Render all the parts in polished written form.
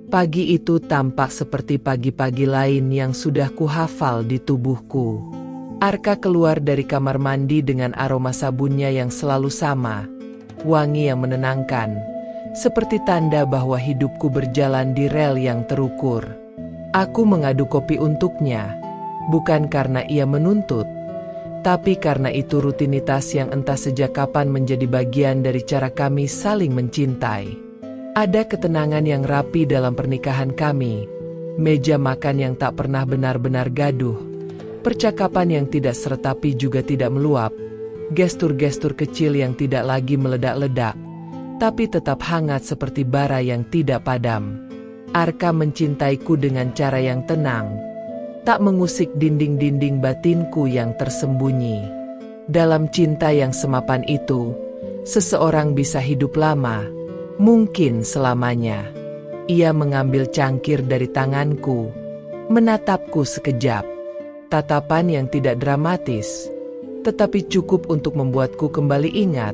Pagi itu tampak seperti pagi-pagi lain yang sudah kuhafal di tubuhku. Arka keluar dari kamar mandi dengan aroma sabunnya yang selalu sama, wangi yang menenangkan, seperti tanda bahwa hidupku berjalan di rel yang terukur. Aku mengadu kopi untuknya, bukan karena ia menuntut, tapi karena itu rutinitas yang entah sejak kapan menjadi bagian dari cara kami saling mencintai. Ada ketenangan yang rapi dalam pernikahan kami, meja makan yang tak pernah benar-benar gaduh, percakapan yang tidak seretapi juga tidak meluap, gestur-gestur kecil yang tidak lagi meledak-ledak, tapi tetap hangat seperti bara yang tidak padam. Arka mencintaiku dengan cara yang tenang, tak mengusik dinding-dinding batinku yang tersembunyi. Dalam cinta yang semapan itu, seseorang bisa hidup lama, mungkin selamanya. Ia mengambil cangkir dari tanganku, menatapku sekejap. Tatapan yang tidak dramatis, tetapi cukup untuk membuatku kembali ingat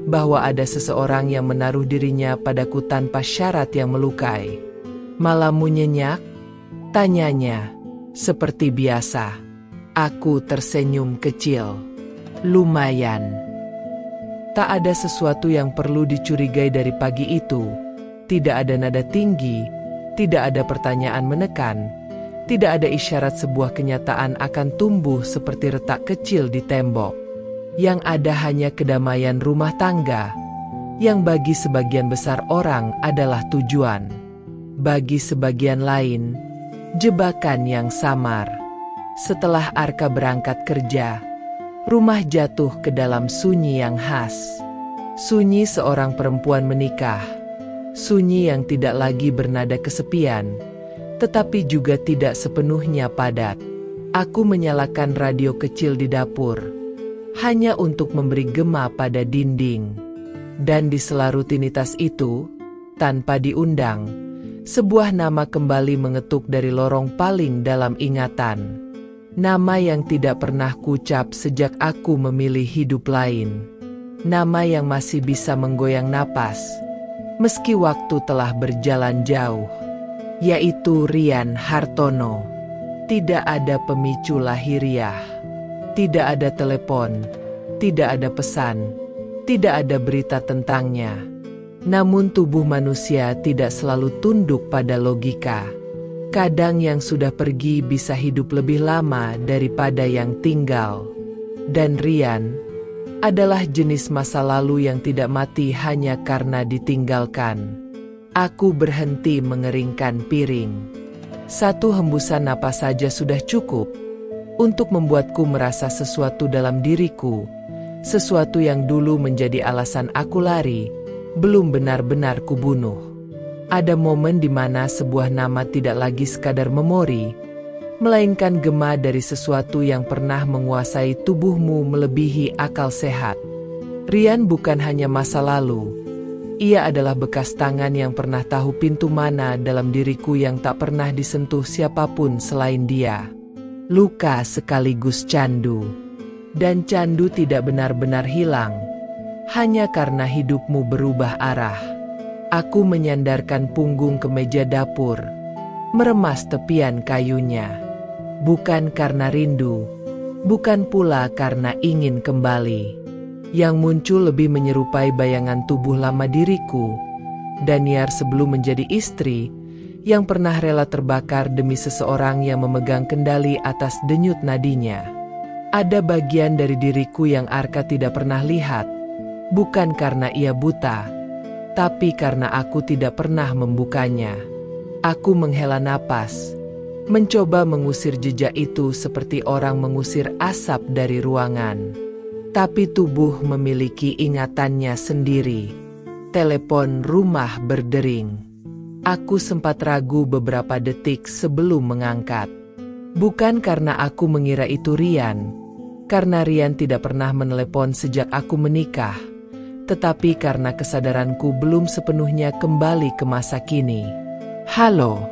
bahwa ada seseorang yang menaruh dirinya padaku tanpa syarat yang melukai. Malammu nyenyak? Tanyanya, seperti biasa. Aku tersenyum kecil. Lumayan. Tak ada sesuatu yang perlu dicurigai dari pagi itu. Tidak ada nada tinggi, tidak ada pertanyaan menekan, tidak ada isyarat sebuah kenyataan akan tumbuh seperti retak kecil di tembok. Yang ada hanya kedamaian rumah tangga, yang bagi sebagian besar orang adalah tujuan. Bagi sebagian lain, jebakan yang samar. Setelah Arka berangkat kerja, rumah jatuh ke dalam sunyi yang khas. Sunyi seorang perempuan menikah. Sunyi yang tidak lagi bernada kesepian, tetapi juga tidak sepenuhnya padat. Aku menyalakan radio kecil di dapur, hanya untuk memberi gema pada dinding. Dan di sela rutinitas itu, tanpa diundang, sebuah nama kembali mengetuk dari lorong paling dalam ingatan. Nama yang tidak pernah kuucap sejak aku memilih hidup lain. Nama yang masih bisa menggoyang napas, meski waktu telah berjalan jauh. Yaitu Rian Hartono. Tidak ada pemicu lahiriah. Tidak ada telepon. Tidak ada pesan. Tidak ada berita tentangnya. Namun tubuh manusia tidak selalu tunduk pada logika. Kadang yang sudah pergi bisa hidup lebih lama daripada yang tinggal. Dan Rian adalah jenis masa lalu yang tidak mati hanya karena ditinggalkan. Aku berhenti mengeringkan piring. Satu hembusan napas saja sudah cukup untuk membuatku merasa sesuatu dalam diriku. Sesuatu yang dulu menjadi alasan aku lari, belum benar-benar kubunuh. Ada momen di mana sebuah nama tidak lagi sekadar memori, melainkan gema dari sesuatu yang pernah menguasai tubuhmu melebihi akal sehat. Rian bukan hanya masa lalu. Ia adalah bekas tangan yang pernah tahu pintu mana dalam diriku yang tak pernah disentuh siapapun selain dia. Luka sekaligus candu. Dan candu tidak benar-benar hilang, hanya karena hidupmu berubah arah. Aku menyandarkan punggung ke meja dapur, meremas tepian kayunya. Bukan karena rindu, bukan pula karena ingin kembali. Yang muncul lebih menyerupai bayangan tubuh lama diriku, Daniar sebelum menjadi istri, yang pernah rela terbakar demi seseorang yang memegang kendali atas denyut nadinya. Ada bagian dari diriku yang Arka tidak pernah lihat, bukan karena ia buta, tapi karena aku tidak pernah membukanya. Aku menghela napas, mencoba mengusir jejak itu seperti orang mengusir asap dari ruangan. Tapi tubuh memiliki ingatannya sendiri. Telepon rumah berdering. Aku sempat ragu beberapa detik sebelum mengangkat. Bukan karena aku mengira itu Rian, karena Rian tidak pernah menelepon sejak aku menikah, tetapi karena kesadaranku belum sepenuhnya kembali ke masa kini. Halo.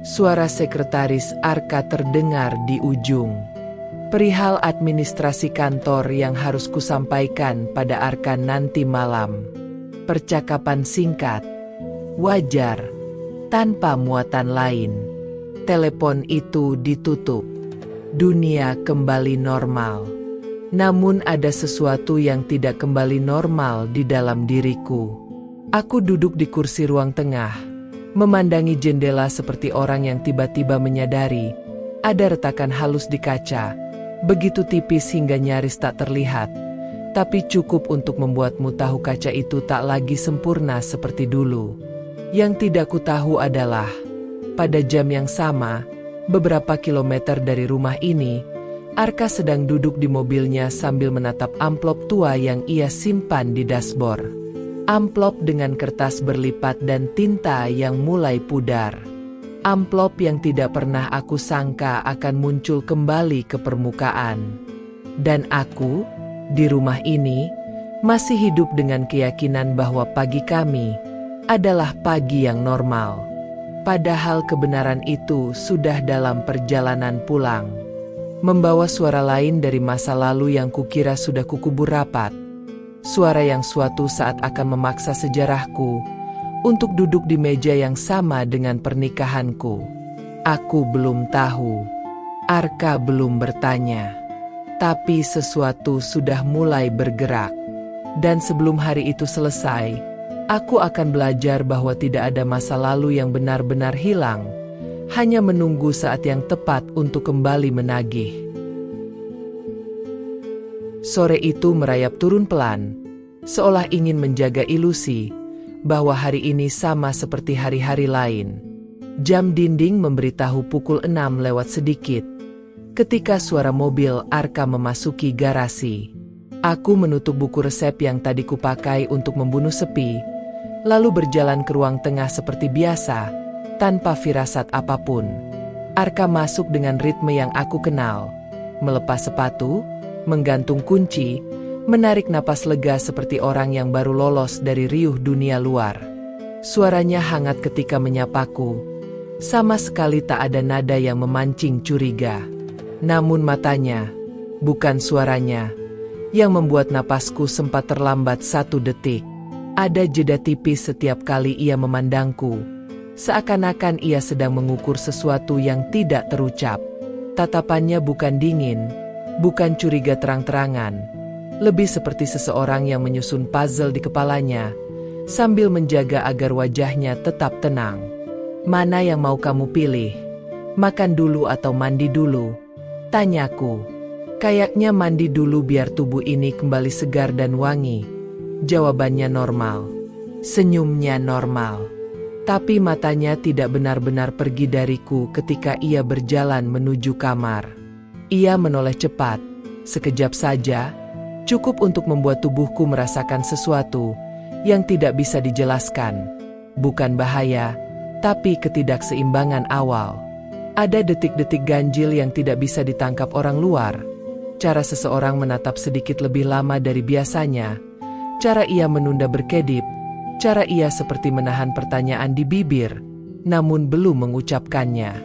Suara sekretaris Arka terdengar di ujung. Perihal administrasi kantor yang harus kusampaikan pada Arka nanti malam. Percakapan singkat, Wajar. Tanpa muatan lain. Telepon itu ditutup. Dunia kembali normal. Namun ada sesuatu yang tidak kembali normal di dalam diriku. Aku duduk di kursi ruang tengah, memandangi jendela seperti orang yang tiba-tiba menyadari ada retakan halus di kaca, begitu tipis hingga nyaris tak terlihat, tapi cukup untuk membuatmu tahu kaca itu tak lagi sempurna seperti dulu. Yang tidak ku tahu adalah, pada jam yang sama, beberapa kilometer dari rumah ini, Arka sedang duduk di mobilnya sambil menatap amplop tua yang ia simpan di dashboard. Amplop dengan kertas berlipat dan tinta yang mulai pudar. Amplop yang tidak pernah aku sangka akan muncul kembali ke permukaan. Dan aku, di rumah ini, masih hidup dengan keyakinan bahwa pagi kami adalah pagi yang normal. Padahal kebenaran itu sudah dalam perjalanan pulang. Membawa suara lain dari masa lalu yang kukira sudah kukubur rapat. Suara yang suatu saat akan memaksa sejarahku untuk duduk di meja yang sama dengan pernikahanku. Aku belum tahu. Arka belum bertanya. Tapi sesuatu sudah mulai bergerak. Dan sebelum hari itu selesai, aku akan belajar bahwa tidak ada masa lalu yang benar-benar hilang, hanya menunggu saat yang tepat untuk kembali menagih. Sore itu merayap turun pelan, seolah ingin menjaga ilusi bahwa hari ini sama seperti hari-hari lain. Jam dinding memberitahu pukul 6 lewat sedikit, ketika suara mobil Arka memasuki garasi. Aku menutup buku resep yang tadi kupakai untuk membunuh sepi, lalu berjalan ke ruang tengah seperti biasa, tanpa firasat apapun. Arka masuk dengan ritme yang aku kenal, melepas sepatu, menggantung kunci, menarik napas lega seperti orang yang baru lolos dari riuh dunia luar. Suaranya hangat ketika menyapaku. Sama sekali tak ada nada yang memancing curiga. Namun matanya, bukan suaranya, yang membuat napasku sempat terlambat 1 detik. Ada jeda tipis setiap kali ia memandangku. Seakan-akan ia sedang mengukur sesuatu yang tidak terucap. Tatapannya bukan dingin, bukan curiga terang-terangan. Lebih seperti seseorang yang menyusun puzzle di kepalanya, sambil menjaga agar wajahnya tetap tenang. Mana yang mau kamu pilih? Makan dulu atau mandi dulu? Tanyaku. Kayaknya mandi dulu biar tubuh ini kembali segar dan wangi. Jawabannya normal. Senyumnya normal. Tapi matanya tidak benar-benar pergi dariku ketika ia berjalan menuju kamar. Ia menoleh cepat, sekejap saja, cukup untuk membuat tubuhku merasakan sesuatu yang tidak bisa dijelaskan. Bukan bahaya, tapi ketidakseimbangan awal. Ada detik-detik ganjil yang tidak bisa ditangkap orang luar. Cara seseorang menatap sedikit lebih lama dari biasanya. Cara ia menunda berkedip. Cara ia seperti menahan pertanyaan di bibir, namun belum mengucapkannya.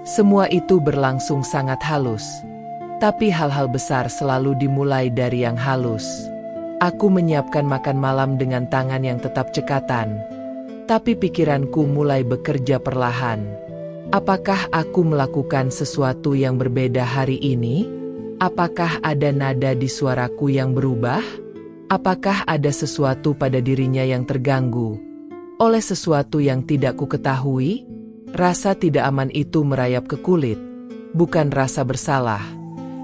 Semua itu berlangsung sangat halus. Tapi hal-hal besar selalu dimulai dari yang halus. Aku menyiapkan makan malam dengan tangan yang tetap cekatan. Tapi pikiranku mulai bekerja perlahan. Apakah aku melakukan sesuatu yang berbeda hari ini? Apakah ada nada di suaraku yang berubah? Apakah ada sesuatu pada dirinya yang terganggu oleh sesuatu yang tidak ku ketahui? Rasa tidak aman itu merayap ke kulit, bukan rasa bersalah,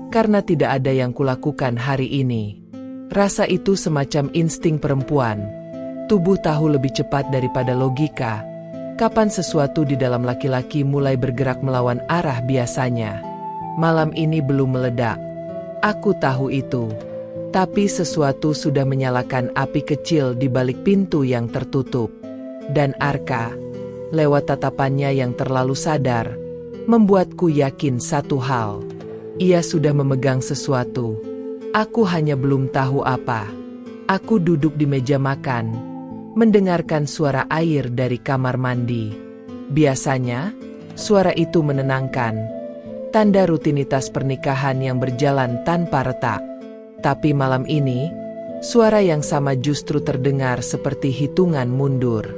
karena tidak ada yang kulakukan hari ini. Rasa itu semacam insting perempuan. Tubuh tahu lebih cepat daripada logika, kapan sesuatu di dalam laki-laki mulai bergerak melawan arah biasanya. Malam ini belum meledak. Aku tahu itu. Tapi sesuatu sudah menyalakan api kecil di balik pintu yang tertutup. Dan Arka, lewat tatapannya yang terlalu sadar, membuatku yakin satu hal. Ia sudah memegang sesuatu. Aku hanya belum tahu apa. Aku duduk di meja makan, mendengarkan suara air dari kamar mandi. Biasanya, suara itu menenangkan, tanda rutinitas pernikahan yang berjalan tanpa retak. Tapi malam ini, suara yang sama justru terdengar seperti hitungan mundur.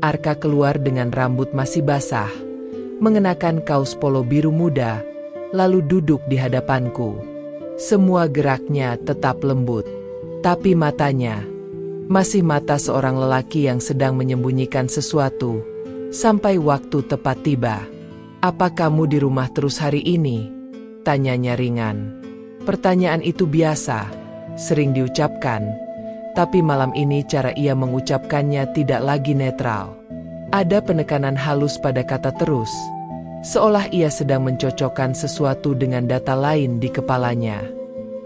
Arka keluar dengan rambut masih basah, mengenakan kaos polo biru muda, lalu duduk di hadapanku. Semua geraknya tetap lembut, tapi matanya masih mata seorang lelaki yang sedang menyembunyikan sesuatu, sampai waktu tepat tiba. "Apa kamu di rumah terus hari ini?" tanyanya ringan. Pertanyaan itu biasa, sering diucapkan, tapi malam ini cara ia mengucapkannya tidak lagi netral. Ada penekanan halus pada kata terus, seolah ia sedang mencocokkan sesuatu dengan data lain di kepalanya.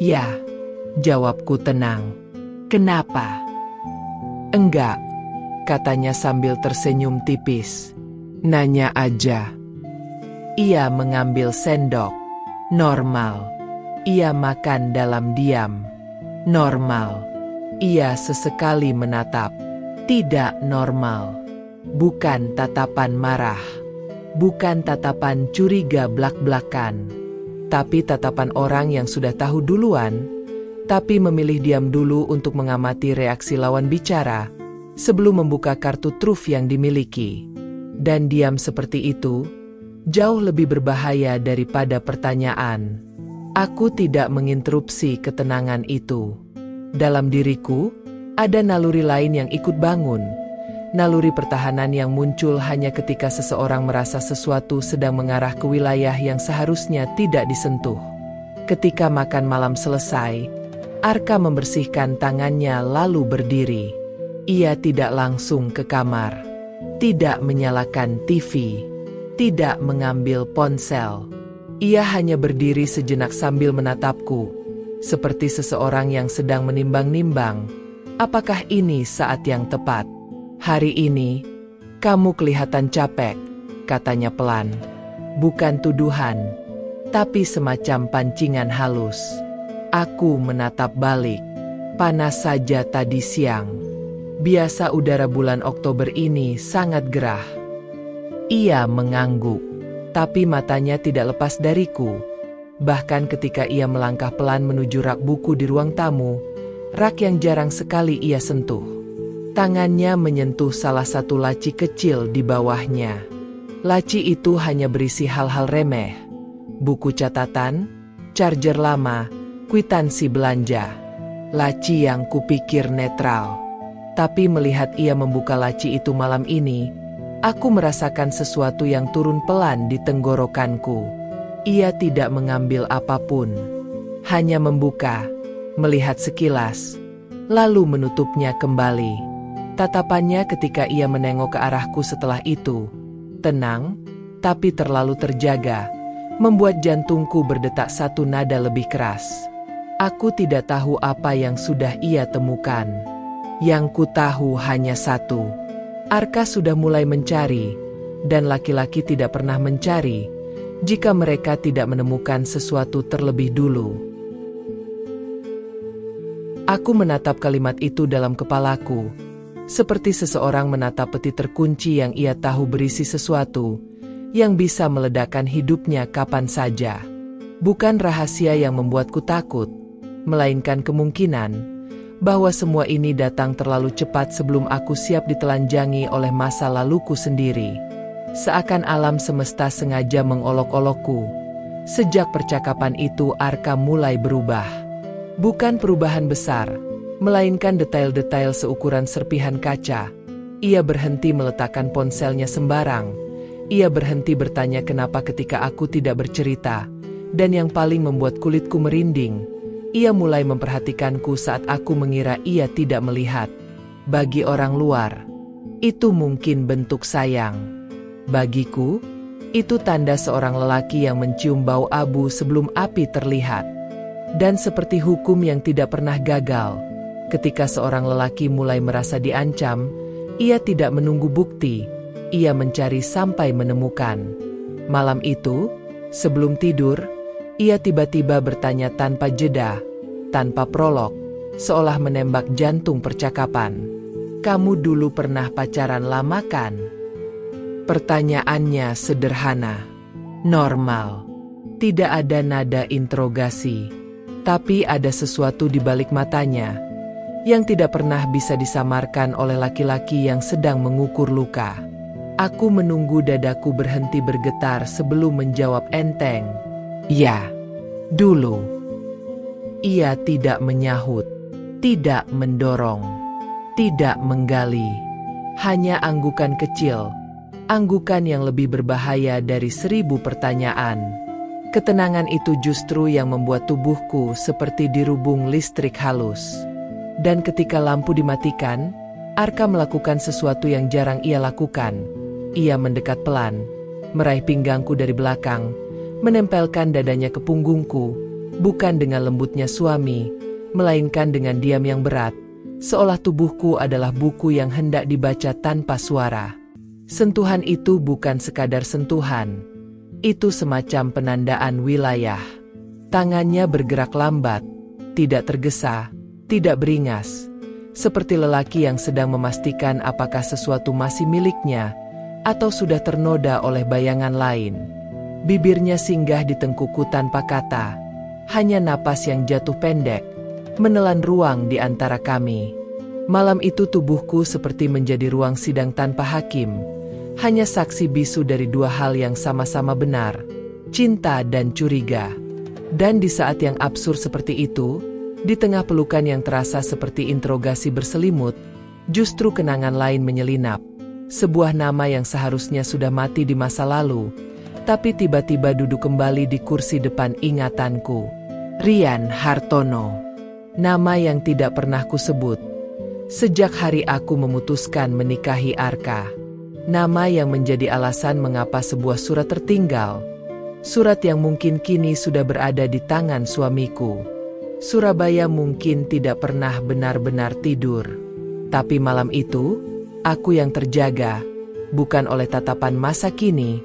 "Ya," jawabku tenang. "Kenapa?" "Enggak," katanya sambil tersenyum tipis. "Nanya aja." Ia mengambil sendok. Normal. Ia makan dalam diam. Normal. Ia sesekali menatap. Tidak normal. Bukan tatapan marah. Bukan tatapan curiga blak-blakan. Tapi tatapan orang yang sudah tahu duluan, tapi memilih diam dulu untuk mengamati reaksi lawan bicara, sebelum membuka kartu truf yang dimiliki. Dan diam seperti itu, jauh lebih berbahaya daripada pertanyaan. Aku tidak menginterupsi ketenangan itu. Dalam diriku, ada naluri lain yang ikut bangun. Naluri pertahanan yang muncul hanya ketika seseorang merasa sesuatu sedang mengarah ke wilayah yang seharusnya tidak disentuh. Ketika makan malam selesai, Arka membersihkan tangannya lalu berdiri. Ia tidak langsung ke kamar, tidak menyalakan TV, tidak mengambil ponsel. Ia hanya berdiri sejenak sambil menatapku, seperti seseorang yang sedang menimbang-nimbang, apakah ini saat yang tepat. "Hari ini, kamu kelihatan capek," katanya pelan. Bukan tuduhan, tapi semacam pancingan halus. Aku menatap balik. Panas saja tadi siang. Biasa udara bulan Oktober ini sangat gerah. Ia mengangguk, tapi matanya tidak lepas dariku. Bahkan ketika ia melangkah pelan menuju rak buku di ruang tamu, rak yang jarang sekali ia sentuh. Tangannya menyentuh salah satu laci kecil di bawahnya. Laci itu hanya berisi hal-hal remeh. Buku catatan, charger lama, kwitansi belanja. Laci yang kupikir netral. Tapi melihat ia membuka laci itu malam ini, aku merasakan sesuatu yang turun pelan di tenggorokanku. Ia tidak mengambil apapun. Hanya membuka, melihat sekilas, lalu menutupnya kembali. Tatapannya ketika ia menengok ke arahku setelah itu, tenang, tapi terlalu terjaga, membuat jantungku berdetak satu nada lebih keras. Aku tidak tahu apa yang sudah ia temukan. Yang ku tahu hanya satu. Arka sudah mulai mencari, dan laki-laki tidak pernah mencari, jika mereka tidak menemukan sesuatu terlebih dulu. Aku menatap kalimat itu dalam kepalaku, seperti seseorang menatap peti terkunci yang ia tahu berisi sesuatu, yang bisa meledakkan hidupnya kapan saja. Bukan rahasia yang membuatku takut, melainkan kemungkinan bahwa semua ini datang terlalu cepat sebelum aku siap ditelanjangi oleh masa laluku sendiri. Seakan alam semesta sengaja mengolok-olokku. Sejak percakapan itu Arka mulai berubah. Bukan perubahan besar, melainkan detail-detail seukuran serpihan kaca. Ia berhenti meletakkan ponselnya sembarang. Ia berhenti bertanya kenapa ketika aku tidak bercerita. Dan yang paling membuat kulitku merinding, ia mulai memperhatikanku saat aku mengira ia tidak melihat. Bagi orang luar, itu mungkin bentuk sayang. Bagiku, itu tanda seorang lelaki yang mencium bau abu sebelum api terlihat. Dan seperti hukum yang tidak pernah gagal, ketika seorang lelaki mulai merasa diancam, ia tidak menunggu bukti, ia mencari sampai menemukan. Malam itu, sebelum tidur, ia tiba-tiba bertanya tanpa jeda, tanpa prolog, seolah menembak jantung percakapan. "Kamu dulu pernah pacaran lama kan?" Pertanyaannya sederhana, normal. Tidak ada nada interogasi, tapi ada sesuatu di balik matanya yang tidak pernah bisa disamarkan oleh laki-laki yang sedang mengukur luka. Aku menunggu dadaku berhenti bergetar sebelum menjawab enteng. Ya, dulu. Ia tidak menyahut, tidak mendorong, tidak menggali. Hanya anggukan kecil, anggukan yang lebih berbahaya dari 1000 pertanyaan. Ketenangan itu justru yang membuat tubuhku seperti dirubung listrik halus. Dan ketika lampu dimatikan, Arka melakukan sesuatu yang jarang ia lakukan. Ia mendekat pelan, meraih pinggangku dari belakang, menempelkan dadanya ke punggungku, bukan dengan lembutnya suami, melainkan dengan diam yang berat, seolah tubuhku adalah buku yang hendak dibaca tanpa suara. Sentuhan itu bukan sekadar sentuhan, itu semacam penandaan wilayah. Tangannya bergerak lambat, tidak tergesa, tidak beringas, seperti lelaki yang sedang memastikan apakah sesuatu masih miliknya atau sudah ternoda oleh bayangan lain. Bibirnya singgah di tengkukku tanpa kata, hanya napas yang jatuh pendek, menelan ruang di antara kami. Malam itu tubuhku seperti menjadi ruang sidang tanpa hakim, hanya saksi bisu dari dua hal yang sama-sama benar, cinta dan curiga. Dan di saat yang absurd seperti itu, di tengah pelukan yang terasa seperti interogasi berselimut, justru kenangan lain menyelinap. Sebuah nama yang seharusnya sudah mati di masa lalu, tapi tiba-tiba duduk kembali di kursi depan ingatanku. Rian Hartono. Nama yang tidak pernah kusebut sejak hari aku memutuskan menikahi Arka. Nama yang menjadi alasan mengapa sebuah surat tertinggal. Surat yang mungkin kini sudah berada di tangan suamiku. Surabaya mungkin tidak pernah benar-benar tidur. Tapi malam itu, aku yang terjaga, bukan oleh tatapan masa kini,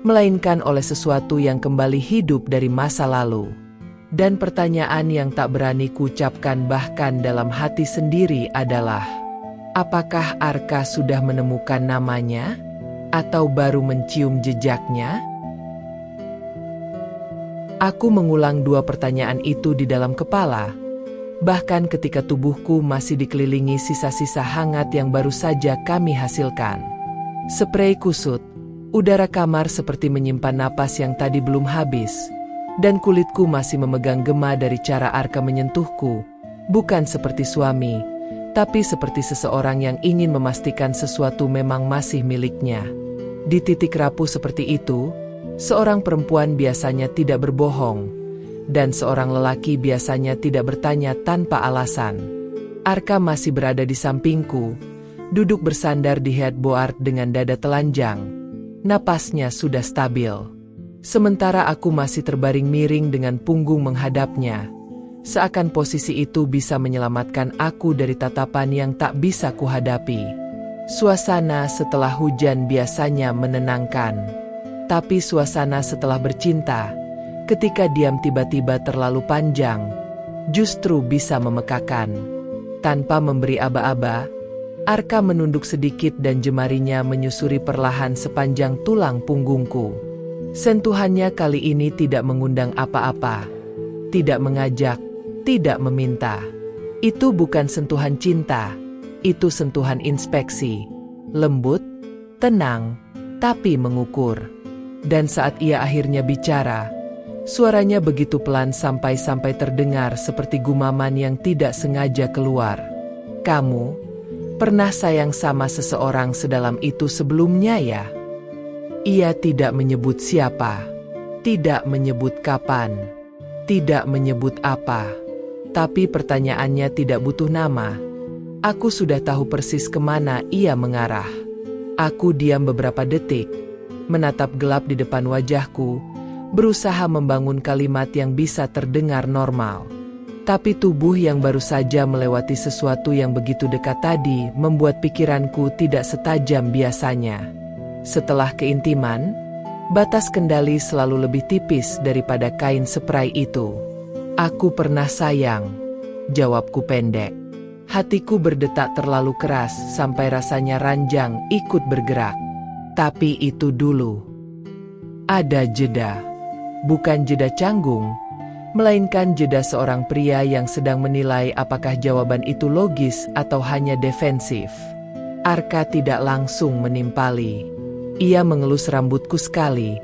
melainkan oleh sesuatu yang kembali hidup dari masa lalu. Dan pertanyaan yang tak berani kuucapkan bahkan dalam hati sendiri adalah, apakah Arka sudah menemukan namanya? Atau baru mencium jejaknya? Aku mengulang dua pertanyaan itu di dalam kepala, bahkan ketika tubuhku masih dikelilingi sisa-sisa hangat yang baru saja kami hasilkan. Sprei kusut, udara kamar seperti menyimpan napas yang tadi belum habis, dan kulitku masih memegang gema dari cara Arka menyentuhku, bukan seperti suami, tapi seperti seseorang yang ingin memastikan sesuatu memang masih miliknya. Di titik rapuh seperti itu, seorang perempuan biasanya tidak berbohong, dan seorang lelaki biasanya tidak bertanya tanpa alasan. Arka masih berada di sampingku, duduk bersandar di headboard dengan dada telanjang. Napasnya sudah stabil. Sementara aku masih terbaring miring dengan punggung menghadapnya. Seakan posisi itu bisa menyelamatkan aku dari tatapan yang tak bisa kuhadapi. Suasana setelah hujan biasanya menenangkan. Tapi suasana setelah bercinta, ketika diam tiba-tiba terlalu panjang, justru bisa memekakan. Tanpa memberi aba-aba, Arka menunduk sedikit dan jemarinya menyusuri perlahan sepanjang tulang punggungku. Sentuhannya kali ini tidak mengundang apa-apa, tidak mengajak, tidak meminta. Itu bukan sentuhan cinta, itu sentuhan inspeksi. Lembut, tenang, tapi mengukur. Dan saat ia akhirnya bicara, suaranya begitu pelan sampai terdengar seperti gumaman yang tidak sengaja keluar. Kamu pernah sayang sama seseorang sedalam itu sebelumnya ya? Ia tidak menyebut siapa, tidak menyebut kapan, tidak menyebut apa. Tapi pertanyaannya tidak butuh nama. Aku sudah tahu persis kemana ia mengarah. Aku diam beberapa detik, menatap gelap di depan wajahku, berusaha membangun kalimat yang bisa terdengar normal. Tapi tubuh yang baru saja melewati sesuatu yang begitu dekat tadi membuat pikiranku tidak setajam biasanya. Setelah keintiman, batas kendali selalu lebih tipis daripada kain spray itu. Aku pernah sayang, jawabku pendek. Hatiku berdetak terlalu keras sampai rasanya ranjang ikut bergerak. Tapi itu dulu. Ada jeda. Bukan jeda canggung, melainkan jeda seorang pria yang sedang menilai apakah jawaban itu logis atau hanya defensif. Arka tidak langsung menimpali. Ia mengelus rambutku sekali,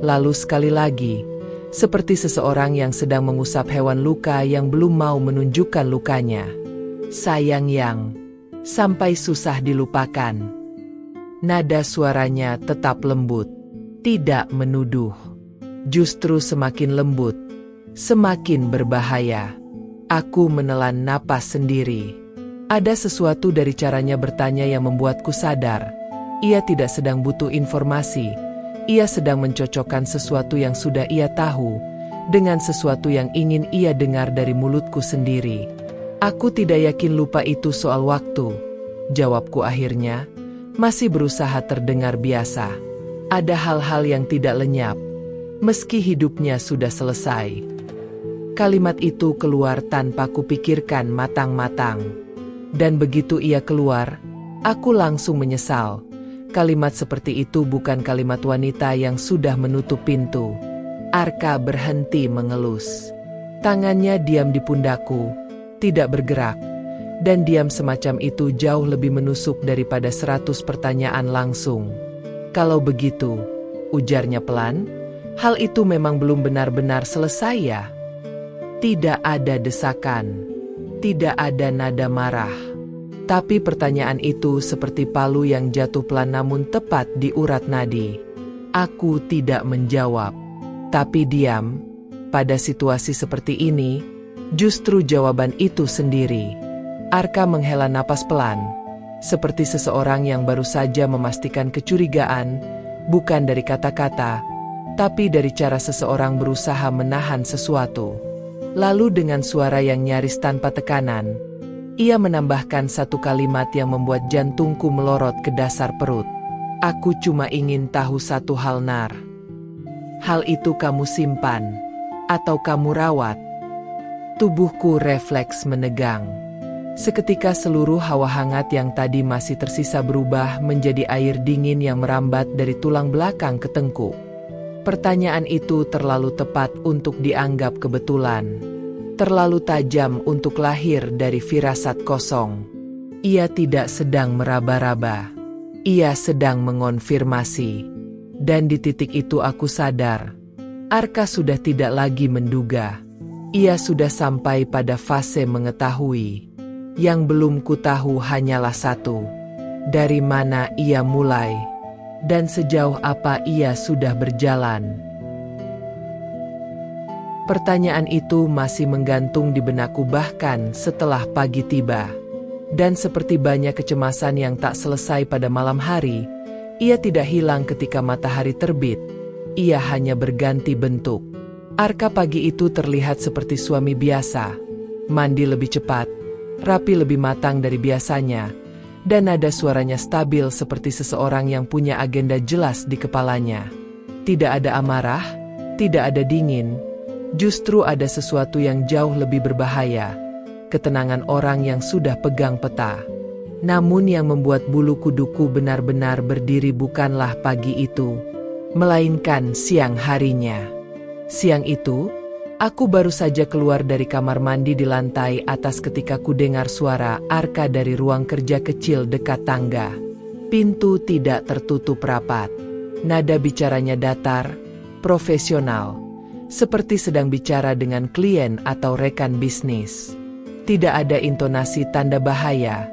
lalu sekali lagi, seperti seseorang yang sedang mengusap hewan luka yang belum mau menunjukkan lukanya. Sayang yang sampai susah dilupakan. Nada suaranya tetap lembut, tidak menuduh. Justru semakin lembut, semakin berbahaya. Aku menelan napas sendiri. Ada sesuatu dari caranya bertanya yang membuatku sadar. Ia tidak sedang butuh informasi. Ia sedang mencocokkan sesuatu yang sudah ia tahu dengan sesuatu yang ingin ia dengar dari mulutku sendiri. Aku tidak yakin lupa itu soal waktu. Jawabku akhirnya, masih berusaha terdengar biasa. Ada hal-hal yang tidak lenyap, meski hidupnya sudah selesai. Kalimat itu keluar tanpa kupikirkan matang-matang. Dan begitu ia keluar, aku langsung menyesal. Kalimat seperti itu bukan kalimat wanita yang sudah menutup pintu. Arka berhenti mengelus. Tangannya diam di pundakku, tidak bergerak. Dan diam semacam itu jauh lebih menusuk daripada 100 pertanyaan langsung. Kalau begitu, ujarnya pelan, hal itu memang belum benar-benar selesai ya? Tidak ada desakan, tidak ada nada marah. Tapi pertanyaan itu seperti palu yang jatuh pelan namun tepat di urat nadi. Aku tidak menjawab, tapi diam. Pada situasi seperti ini, justru jawaban itu sendiri. Arka menghela napas pelan, seperti seseorang yang baru saja memastikan kecurigaan, bukan dari kata-kata, tapi dari cara seseorang berusaha menahan sesuatu. Lalu dengan suara yang nyaris tanpa tekanan, ia menambahkan satu kalimat yang membuat jantungku melorot ke dasar perut. Aku cuma ingin tahu satu hal, Nar. Hal itu kamu simpan, atau kamu rawat? Tubuhku refleks menegang. Seketika seluruh hawa hangat yang tadi masih tersisa berubah menjadi air dingin yang merambat dari tulang belakang ke tengkuk. Pertanyaan itu terlalu tepat untuk dianggap kebetulan. Terlalu tajam untuk lahir dari firasat kosong. Ia tidak sedang meraba-raba. Ia sedang mengonfirmasi. Dan di titik itu aku sadar. Arka sudah tidak lagi menduga. Ia sudah sampai pada fase mengetahui. Yang belum kutahu hanyalah satu. Dari mana ia mulai? Dan sejauh apa ia sudah berjalan? Pertanyaan itu masih menggantung di benakku bahkan setelah pagi tiba. Dan seperti banyak kecemasan yang tak selesai pada malam hari, ia tidak hilang ketika matahari terbit. Ia hanya berganti bentuk. Arka pagi itu terlihat seperti suami biasa. Mandi lebih cepat, rapi lebih matang dari biasanya, dan nada suaranya stabil seperti seseorang yang punya agenda jelas di kepalanya. Tidak ada amarah, tidak ada dingin, justru ada sesuatu yang jauh lebih berbahaya. Ketenangan orang yang sudah pegang peta. Namun yang membuat bulu kuduku benar-benar berdiri bukanlah pagi itu, melainkan siang harinya. Siang itu, aku baru saja keluar dari kamar mandi di lantai atas ketika ku dengar suara Arka dari ruang kerja kecil dekat tangga. Pintu tidak tertutup rapat. Nada bicaranya datar, profesional, seperti sedang bicara dengan klien atau rekan bisnis. Tidak ada intonasi tanda bahaya,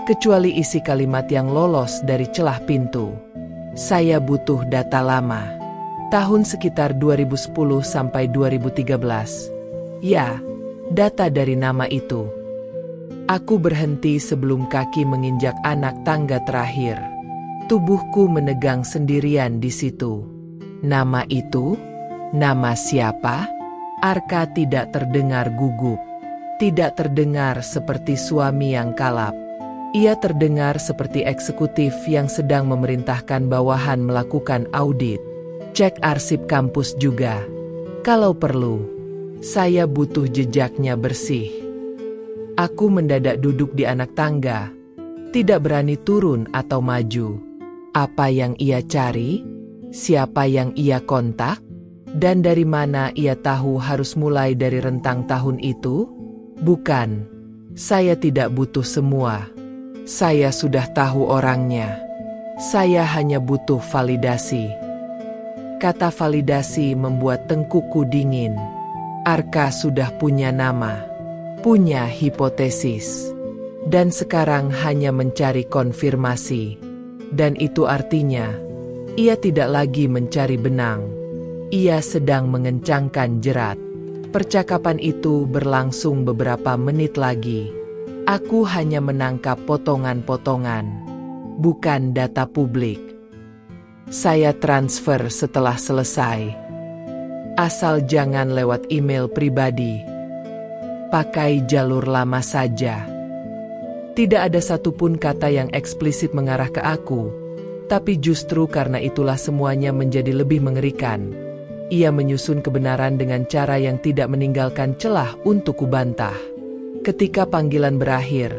kecuali isi kalimat yang lolos dari celah pintu. Saya butuh data lama. Tahun sekitar 2010 sampai 2013. Ya, data dari nama itu. Aku berhenti sebelum kaki menginjak anak tangga terakhir. Tubuhku menegang sendirian di situ. Nama itu? Nama siapa? Arka tidak terdengar gugup. Tidak terdengar seperti suami yang kalap. Ia terdengar seperti eksekutif yang sedang memerintahkan bawahan melakukan audit. Cek arsip kampus juga. Kalau perlu, saya butuh jejaknya bersih. Aku mendadak duduk di anak tangga. Tidak berani turun atau maju. Apa yang ia cari? Siapa yang ia kontak? Dan dari mana ia tahu harus mulai dari rentang tahun itu? Bukan. Saya tidak butuh semua. Saya sudah tahu orangnya. Saya hanya butuh validasi. Kata validasi membuat tengkukku dingin. Arka sudah punya nama, punya hipotesis, dan sekarang hanya mencari konfirmasi. Dan itu artinya, ia tidak lagi mencari benang. Ia sedang mengencangkan jerat. Percakapan itu berlangsung beberapa menit lagi. Aku hanya menangkap potongan-potongan, bukan data publik. Saya transfer setelah selesai. Asal jangan lewat email pribadi. Pakai jalur lama saja. Tidak ada satupun kata yang eksplisit mengarah ke aku, tapi justru karena itulah semuanya menjadi lebih mengerikan. Ia menyusun kebenaran dengan cara yang tidak meninggalkan celah untuk kubantah. Ketika panggilan berakhir,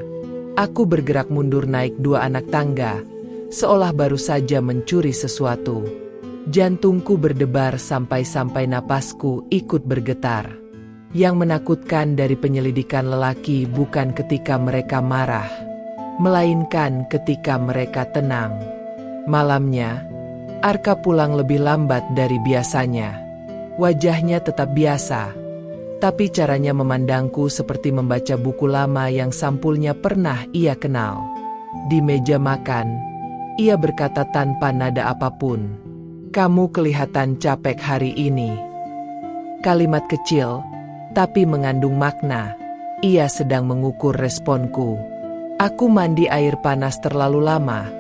aku bergerak mundur naik 2 anak tangga, seolah baru saja mencuri sesuatu. Jantungku berdebar sampai-sampai napasku ikut bergetar. Yang menakutkan dari penyelidikan lelaki bukan ketika mereka marah, melainkan ketika mereka tenang. Malamnya, Arka pulang lebih lambat dari biasanya. Wajahnya tetap biasa, tapi caranya memandangku seperti membaca buku lama yang sampulnya pernah ia kenal. Di meja makan, ia berkata tanpa nada apapun, "Kamu kelihatan capek hari ini." Kalimat kecil, tapi mengandung makna. Ia sedang mengukur responku. "Aku mandi air panas terlalu lama,"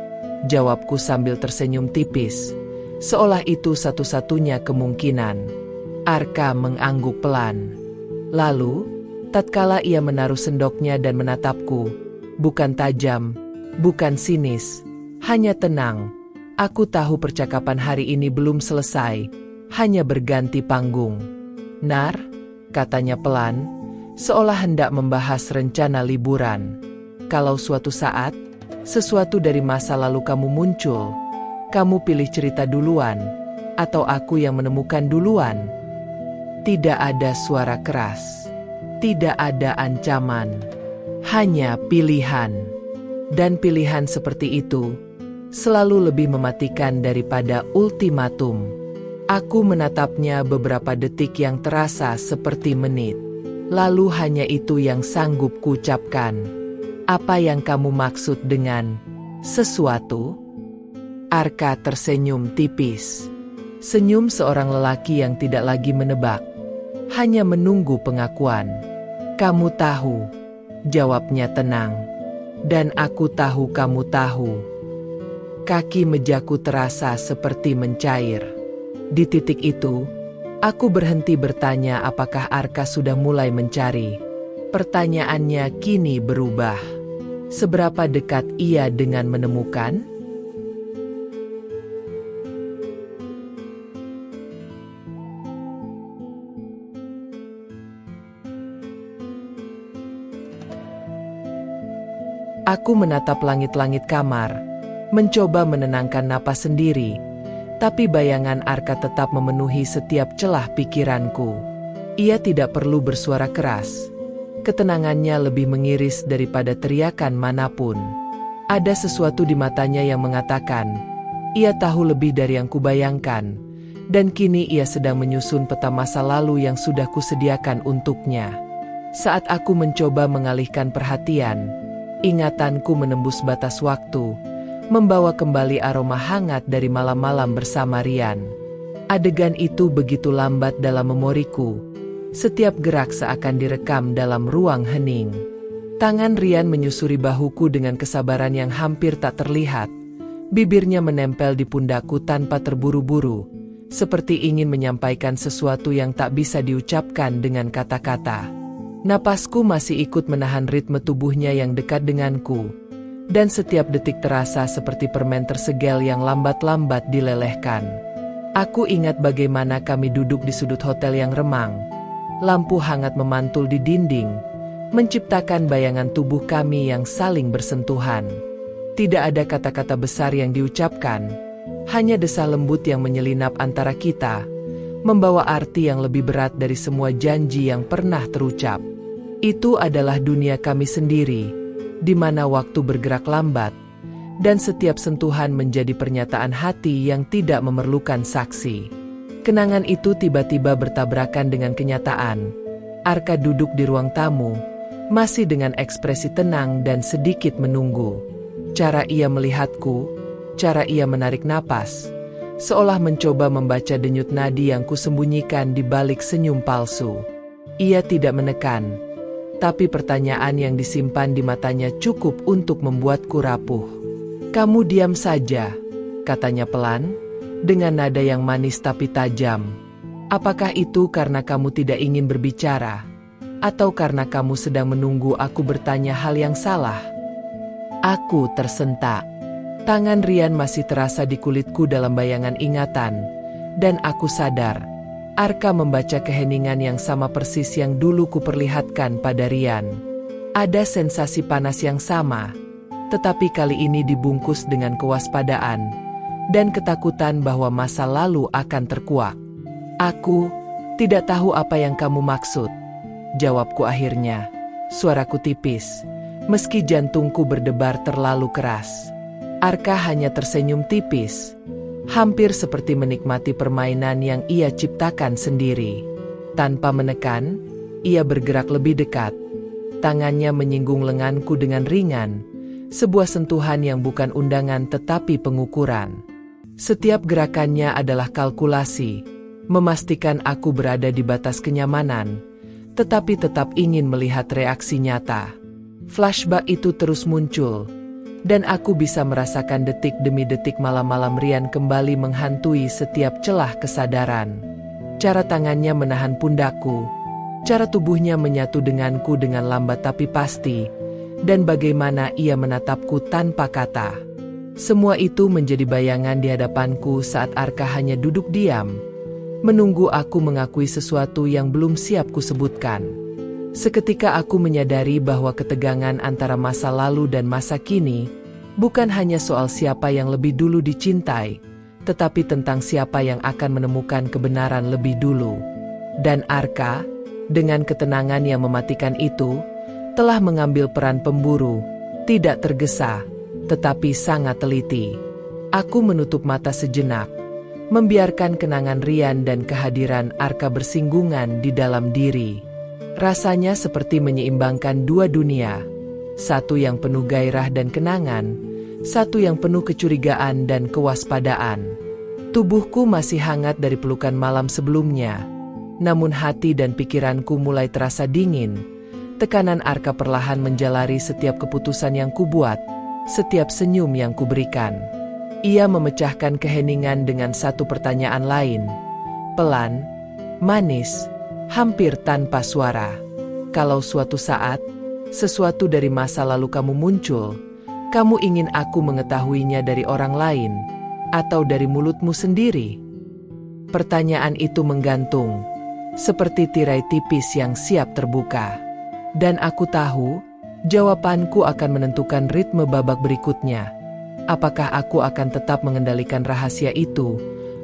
jawabku sambil tersenyum tipis, seolah itu satu-satunya kemungkinan. Arka mengangguk pelan. Lalu, tatkala ia menaruh sendoknya dan menatapku, bukan tajam, bukan sinis, hanya tenang. Aku tahu percakapan hari ini belum selesai, hanya berganti panggung. "Nar," katanya pelan, seolah hendak membahas rencana liburan. "Kalau suatu saat, sesuatu dari masa lalu kamu muncul, kamu pilih cerita duluan, atau aku yang menemukan duluan?" Tidak ada suara keras, tidak ada ancaman, hanya pilihan. Dan pilihan seperti itu selalu lebih mematikan daripada ultimatum. Aku menatapnya beberapa detik yang terasa seperti menit. Lalu hanya itu yang sanggup kuucapkan. "Apa yang kamu maksud dengan sesuatu?" Arka tersenyum tipis. Senyum seorang lelaki yang tidak lagi menebak, hanya menunggu pengakuan. "Kamu tahu," jawabnya tenang. "Dan aku tahu kamu tahu." Kaki mejaku terasa seperti mencair. Di titik itu, aku berhenti bertanya apakah Arka sudah mulai mencari. Pertanyaannya kini berubah. Seberapa dekat ia dengan menemukan? Aku menatap langit-langit kamar, mencoba menenangkan napas sendiri, tapi bayangan Arka tetap memenuhi setiap celah pikiranku. Ia tidak perlu bersuara keras. Ketenangannya lebih mengiris daripada teriakan manapun. Ada sesuatu di matanya yang mengatakan, ia tahu lebih dari yang kubayangkan, dan kini ia sedang menyusun peta masa lalu yang sudah kusediakan untuknya. Saat aku mencoba mengalihkan perhatian, ingatanku menembus batas waktu, membawa kembali aroma hangat dari malam-malam bersama Rian. Adegan itu begitu lambat dalam memoriku. Setiap gerak seakan direkam dalam ruang hening. Tangan Rian menyusuri bahuku dengan kesabaran yang hampir tak terlihat. Bibirnya menempel di pundakku tanpa terburu-buru, seperti ingin menyampaikan sesuatu yang tak bisa diucapkan dengan kata-kata. Napasku masih ikut menahan ritme tubuhnya yang dekat denganku, dan setiap detik terasa seperti permen tersegel yang lambat-lambat dilelehkan. Aku ingat bagaimana kami duduk di sudut hotel yang remang. Lampu hangat memantul di dinding, menciptakan bayangan tubuh kami yang saling bersentuhan. Tidak ada kata-kata besar yang diucapkan, hanya desah lembut yang menyelinap antara kita, membawa arti yang lebih berat dari semua janji yang pernah terucap. Itu adalah dunia kami sendiri, di mana waktu bergerak lambat, dan setiap sentuhan menjadi pernyataan hati yang tidak memerlukan saksi. Kenangan itu tiba-tiba bertabrakan dengan kenyataan. Arka duduk di ruang tamu, masih dengan ekspresi tenang dan sedikit menunggu. Cara ia melihatku, cara ia menarik napas, seolah mencoba membaca denyut nadi yang kusembunyikan di balik senyum palsu. Ia tidak menekan, tapi pertanyaan yang disimpan di matanya cukup untuk membuatku rapuh. "Kamu diam saja," katanya pelan, dengan nada yang manis tapi tajam. "Apakah itu karena kamu tidak ingin berbicara? Atau karena kamu sedang menunggu aku bertanya hal yang salah?" Aku tersentak. Tangan Rian masih terasa di kulitku dalam bayangan ingatan, dan aku sadar, Arka membaca keheningan yang sama persis yang dulu kuperlihatkan pada Rian. Ada sensasi panas yang sama, tetapi kali ini dibungkus dengan kewaspadaan, dan ketakutan bahwa masa lalu akan terkuak. "Aku tidak tahu apa yang kamu maksud," jawabku akhirnya. Suaraku tipis, meski jantungku berdebar terlalu keras. Arka hanya tersenyum tipis, hampir seperti menikmati permainan yang ia ciptakan sendiri. Tanpa menekan, ia bergerak lebih dekat. Tangannya menyinggung lenganku dengan ringan, sebuah sentuhan yang bukan undangan tetapi pengukuran. Setiap gerakannya adalah kalkulasi, memastikan aku berada di batas kenyamanan, tetapi tetap ingin melihat reaksi nyata. Flashback itu terus muncul, dan aku bisa merasakan detik demi detik malam-malam Rian kembali menghantui setiap celah kesadaran. Cara tangannya menahan pundakku, cara tubuhnya menyatu denganku dengan lambat tapi pasti, dan bagaimana ia menatapku tanpa kata. Semua itu menjadi bayangan di hadapanku saat Arka hanya duduk diam, menunggu aku mengakui sesuatu yang belum siap kusebutkan. Seketika aku menyadari bahwa ketegangan antara masa lalu dan masa kini bukan hanya soal siapa yang lebih dulu dicintai, tetapi tentang siapa yang akan menemukan kebenaran lebih dulu. Dan Arka, dengan ketenangan yang mematikan itu, telah mengambil peran pemburu, tidak tergesa, tetapi sangat teliti. Aku menutup mata sejenak, membiarkan kenangan Rian dan kehadiran Arka bersinggungan di dalam diri. Rasanya seperti menyeimbangkan dua dunia, satu yang penuh gairah dan kenangan, satu yang penuh kecurigaan dan kewaspadaan. Tubuhku masih hangat dari pelukan malam sebelumnya, namun hati dan pikiranku mulai terasa dingin. Tekanan Arka perlahan menjalari setiap keputusan yang kubuat, setiap senyum yang kuberikan. Ia memecahkan keheningan dengan satu pertanyaan lain, pelan, manis, hampir tanpa suara. "Kalau suatu saat, sesuatu dari masa lalu kamu muncul, kamu ingin aku mengetahuinya dari orang lain, atau dari mulutmu sendiri?" Pertanyaan itu menggantung, seperti tirai tipis yang siap terbuka. Dan aku tahu, jawabanku akan menentukan ritme babak berikutnya. Apakah aku akan tetap mengendalikan rahasia itu,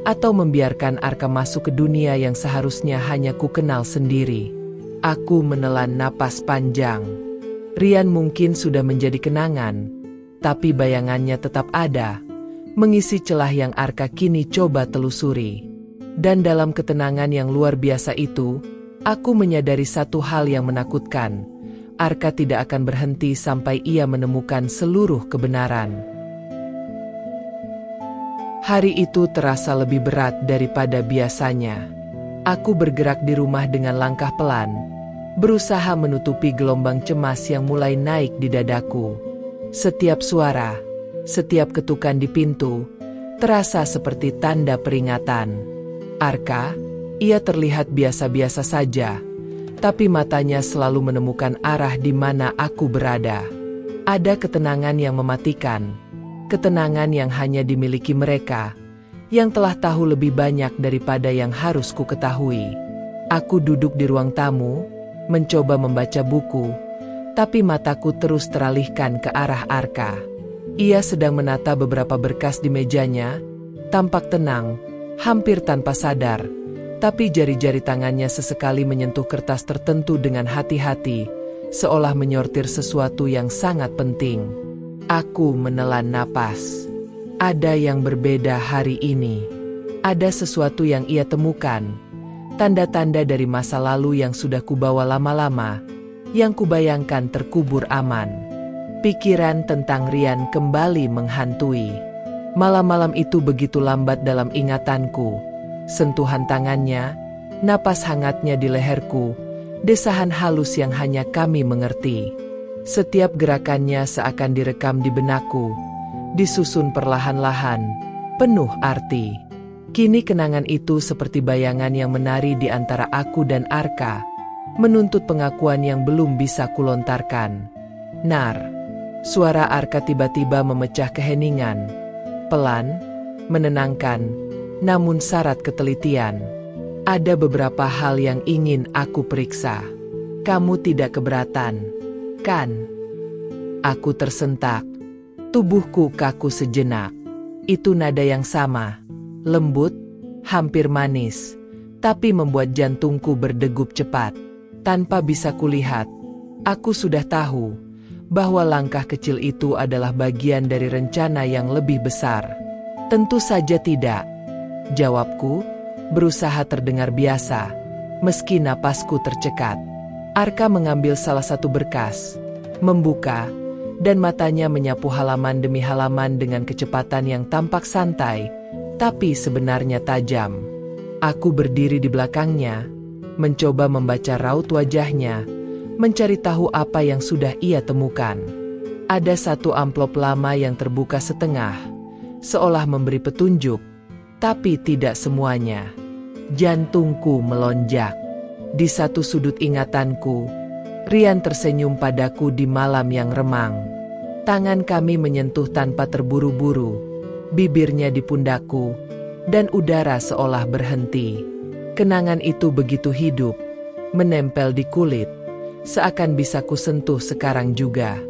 atau membiarkan Arka masuk ke dunia yang seharusnya hanya ku kenal sendiri? Aku menelan napas panjang. Rian mungkin sudah menjadi kenangan, tapi bayangannya tetap ada, mengisi celah yang Arka kini coba telusuri. Dan dalam ketenangan yang luar biasa itu, aku menyadari satu hal yang menakutkan. Arka tidak akan berhenti sampai ia menemukan seluruh kebenaran. Hari itu terasa lebih berat daripada biasanya. Aku bergerak di rumah dengan langkah pelan, berusaha menutupi gelombang cemas yang mulai naik di dadaku. Setiap suara, setiap ketukan di pintu, terasa seperti tanda peringatan. Arka, ia terlihat biasa-biasa saja, tapi matanya selalu menemukan arah di mana aku berada. Ada ketenangan yang mematikan, ketenangan yang hanya dimiliki mereka, yang telah tahu lebih banyak daripada yang harus ku ketahui. Aku duduk di ruang tamu, mencoba membaca buku, tapi mataku terus teralihkan ke arah Arka. Ia sedang menata beberapa berkas di mejanya, tampak tenang, hampir tanpa sadar, Tapi jari-jari tangannya sesekali menyentuh kertas tertentu dengan hati-hati, seolah menyortir sesuatu yang sangat penting. Aku menelan napas. Ada yang berbeda hari ini. Ada sesuatu yang ia temukan. Tanda-tanda dari masa lalu yang sudah kubawa lama-lama, yang kubayangkan terkubur aman. Pikiran tentang Rian kembali menghantui. Malam-malam itu begitu lambat dalam ingatanku. Sentuhan tangannya, napas hangatnya di leherku, desahan halus yang hanya kami mengerti. Setiap gerakannya seakan direkam di benakku, disusun perlahan-lahan, penuh arti. Kini kenangan itu seperti bayangan yang menari di antara aku dan Arka, menuntut pengakuan yang belum bisa kulontarkan. Nar, suara Arka tiba-tiba memecah keheningan. Pelan, menenangkan, namun syarat ketelitian. Ada beberapa hal yang ingin aku periksa. Kamu tidak keberatan, kan? Aku tersentak. Tubuhku kaku sejenak. Itu nada yang sama. Lembut, hampir manis, tapi membuat jantungku berdegup cepat. Tanpa bisa kulihat, aku sudah tahu bahwa langkah kecil itu adalah bagian dari rencana yang lebih besar. Tentu saja tidak. Jawabku, berusaha terdengar biasa, meski napasku tercekat. Arka mengambil salah satu berkas, membuka, dan matanya menyapu halaman demi halaman dengan kecepatan yang tampak santai, tapi sebenarnya tajam. Aku berdiri di belakangnya, mencoba membaca raut wajahnya, mencari tahu apa yang sudah ia temukan. Ada satu amplop lama yang terbuka setengah, seolah memberi petunjuk, tapi tidak semuanya. Jantungku melonjak. Di satu sudut ingatanku, Rian tersenyum padaku di malam yang remang. Tangan kami menyentuh tanpa terburu-buru, bibirnya di pundakku, dan udara seolah berhenti. Kenangan itu begitu hidup, menempel di kulit, seakan bisa kusentuh sekarang juga.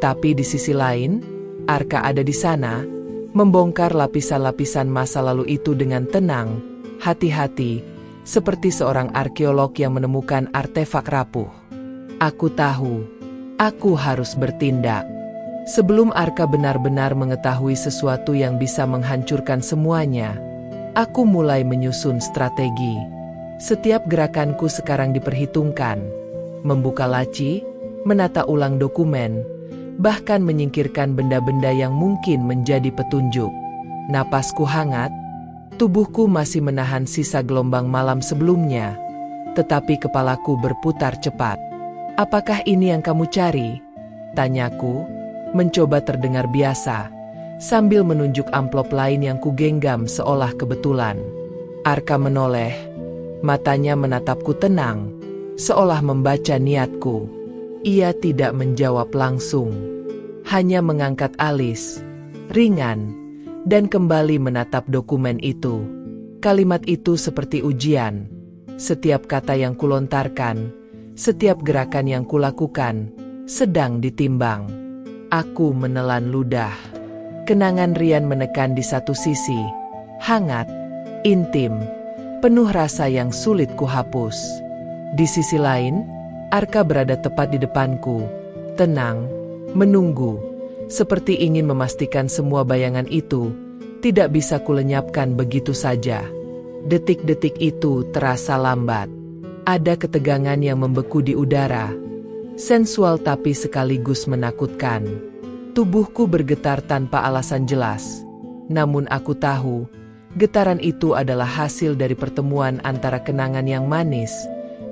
Tapi di sisi lain, Arka ada di sana, membongkar lapisan-lapisan masa lalu itu dengan tenang, hati-hati, seperti seorang arkeolog yang menemukan artefak rapuh. Aku tahu, aku harus bertindak. Sebelum Arka benar-benar mengetahui sesuatu yang bisa menghancurkan semuanya, aku mulai menyusun strategi. Setiap gerakanku sekarang diperhitungkan. Membuka laci, menata ulang dokumen, bahkan menyingkirkan benda-benda yang mungkin menjadi petunjuk. Napasku hangat, tubuhku masih menahan sisa gelombang malam sebelumnya, tetapi kepalaku berputar cepat. "Apakah ini yang kamu cari?" tanyaku, mencoba terdengar biasa, sambil menunjuk amplop lain yang kugenggam seolah kebetulan. Arka menoleh, matanya menatapku tenang, seolah membaca niatku. Ia tidak menjawab langsung, hanya mengangkat alis, ringan, dan kembali menatap dokumen itu. Kalimat itu seperti ujian. Setiap kata yang kulontarkan, setiap gerakan yang kulakukan, sedang ditimbang. Aku menelan ludah. Kenangan Rian menekan di satu sisi, hangat, intim, penuh rasa yang sulit kuhapus. Di sisi lain, Arka berada tepat di depanku, tenang, menunggu, seperti ingin memastikan semua bayangan itu tidak bisa kulenyapkan begitu saja. Detik-detik itu terasa lambat. Ada ketegangan yang membeku di udara, sensual tapi sekaligus menakutkan. Tubuhku bergetar tanpa alasan jelas, namun aku tahu, getaran itu adalah hasil dari pertemuan antara kenangan yang manis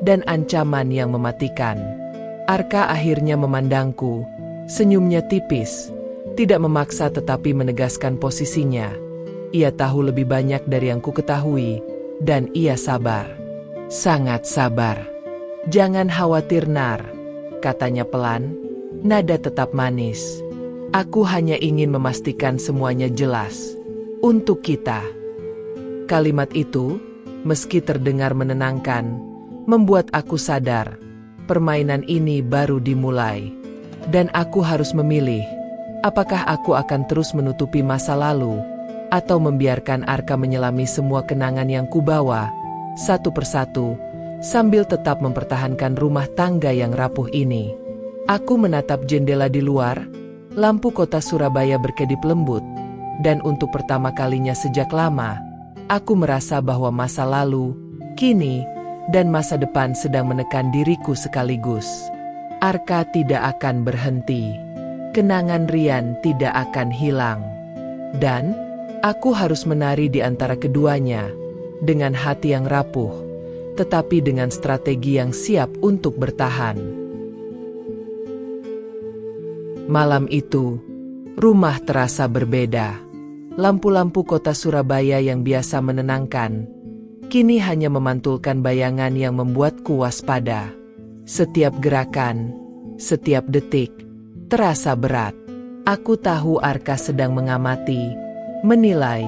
dan ancaman yang mematikan. Arka akhirnya memandangku, senyumnya tipis, tidak memaksa tetapi menegaskan posisinya. Ia tahu lebih banyak dari yang ku ketahui, dan ia sabar. Sangat sabar. "Jangan khawatir, Nar," katanya pelan, nada tetap manis. "Aku hanya ingin memastikan semuanya jelas. Untuk kita." Kalimat itu, meski terdengar menenangkan, membuat aku sadar, permainan ini baru dimulai. Dan aku harus memilih, apakah aku akan terus menutupi masa lalu, atau membiarkan Arka menyelami semua kenangan yang kubawa, satu persatu, sambil tetap mempertahankan rumah tangga yang rapuh ini. Aku menatap jendela di luar, lampu kota Surabaya berkedip lembut, dan untuk pertama kalinya sejak lama, aku merasa bahwa masa lalu, kini, dan masa depan sedang menekan diriku sekaligus. Arka tidak akan berhenti. Kenangan Rian tidak akan hilang. Dan, aku harus menari di antara keduanya, dengan hati yang rapuh, tetapi dengan strategi yang siap untuk bertahan. Malam itu, rumah terasa berbeda. Lampu-lampu kota Surabaya yang biasa menenangkan, kini hanya memantulkan bayangan yang membuatku waspada. Setiap gerakan, setiap detik, terasa berat. Aku tahu Arka sedang mengamati, menilai,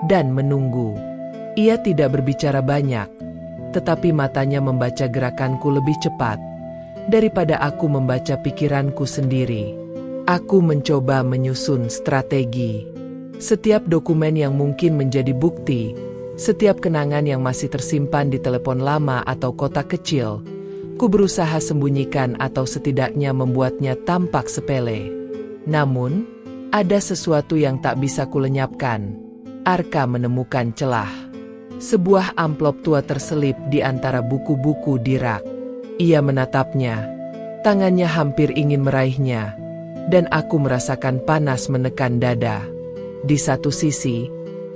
dan menunggu. Ia tidak berbicara banyak, tetapi matanya membaca gerakanku lebih cepat daripada aku membaca pikiranku sendiri. Aku mencoba menyusun strategi. Setiap dokumen yang mungkin menjadi bukti, setiap kenangan yang masih tersimpan di telepon lama atau kotak kecil, ku berusaha sembunyikan atau setidaknya membuatnya tampak sepele. Namun, ada sesuatu yang tak bisa kulenyapkan. Arka menemukan celah. Sebuah amplop tua terselip di antara buku-buku di rak. Ia menatapnya. Tangannya hampir ingin meraihnya. Dan aku merasakan panas menekan dada. Di satu sisi,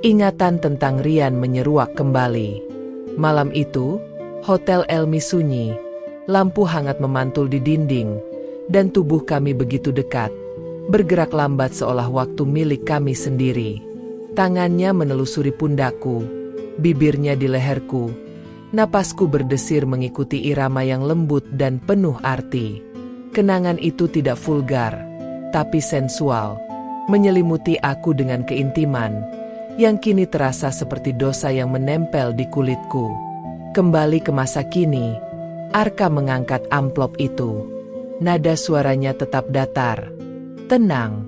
ingatan tentang Rian menyeruak kembali. Malam itu, Hotel Elmi sunyi, lampu hangat memantul di dinding, dan tubuh kami begitu dekat, bergerak lambat seolah waktu milik kami sendiri. Tangannya menelusuri pundakku, bibirnya di leherku, napasku berdesir mengikuti irama yang lembut dan penuh arti. Kenangan itu tidak vulgar, tapi sensual, menyelimuti aku dengan keintiman, yang kini terasa seperti dosa yang menempel di kulitku. Kembali ke masa kini, Arka mengangkat amplop itu. Nada suaranya tetap datar, tenang,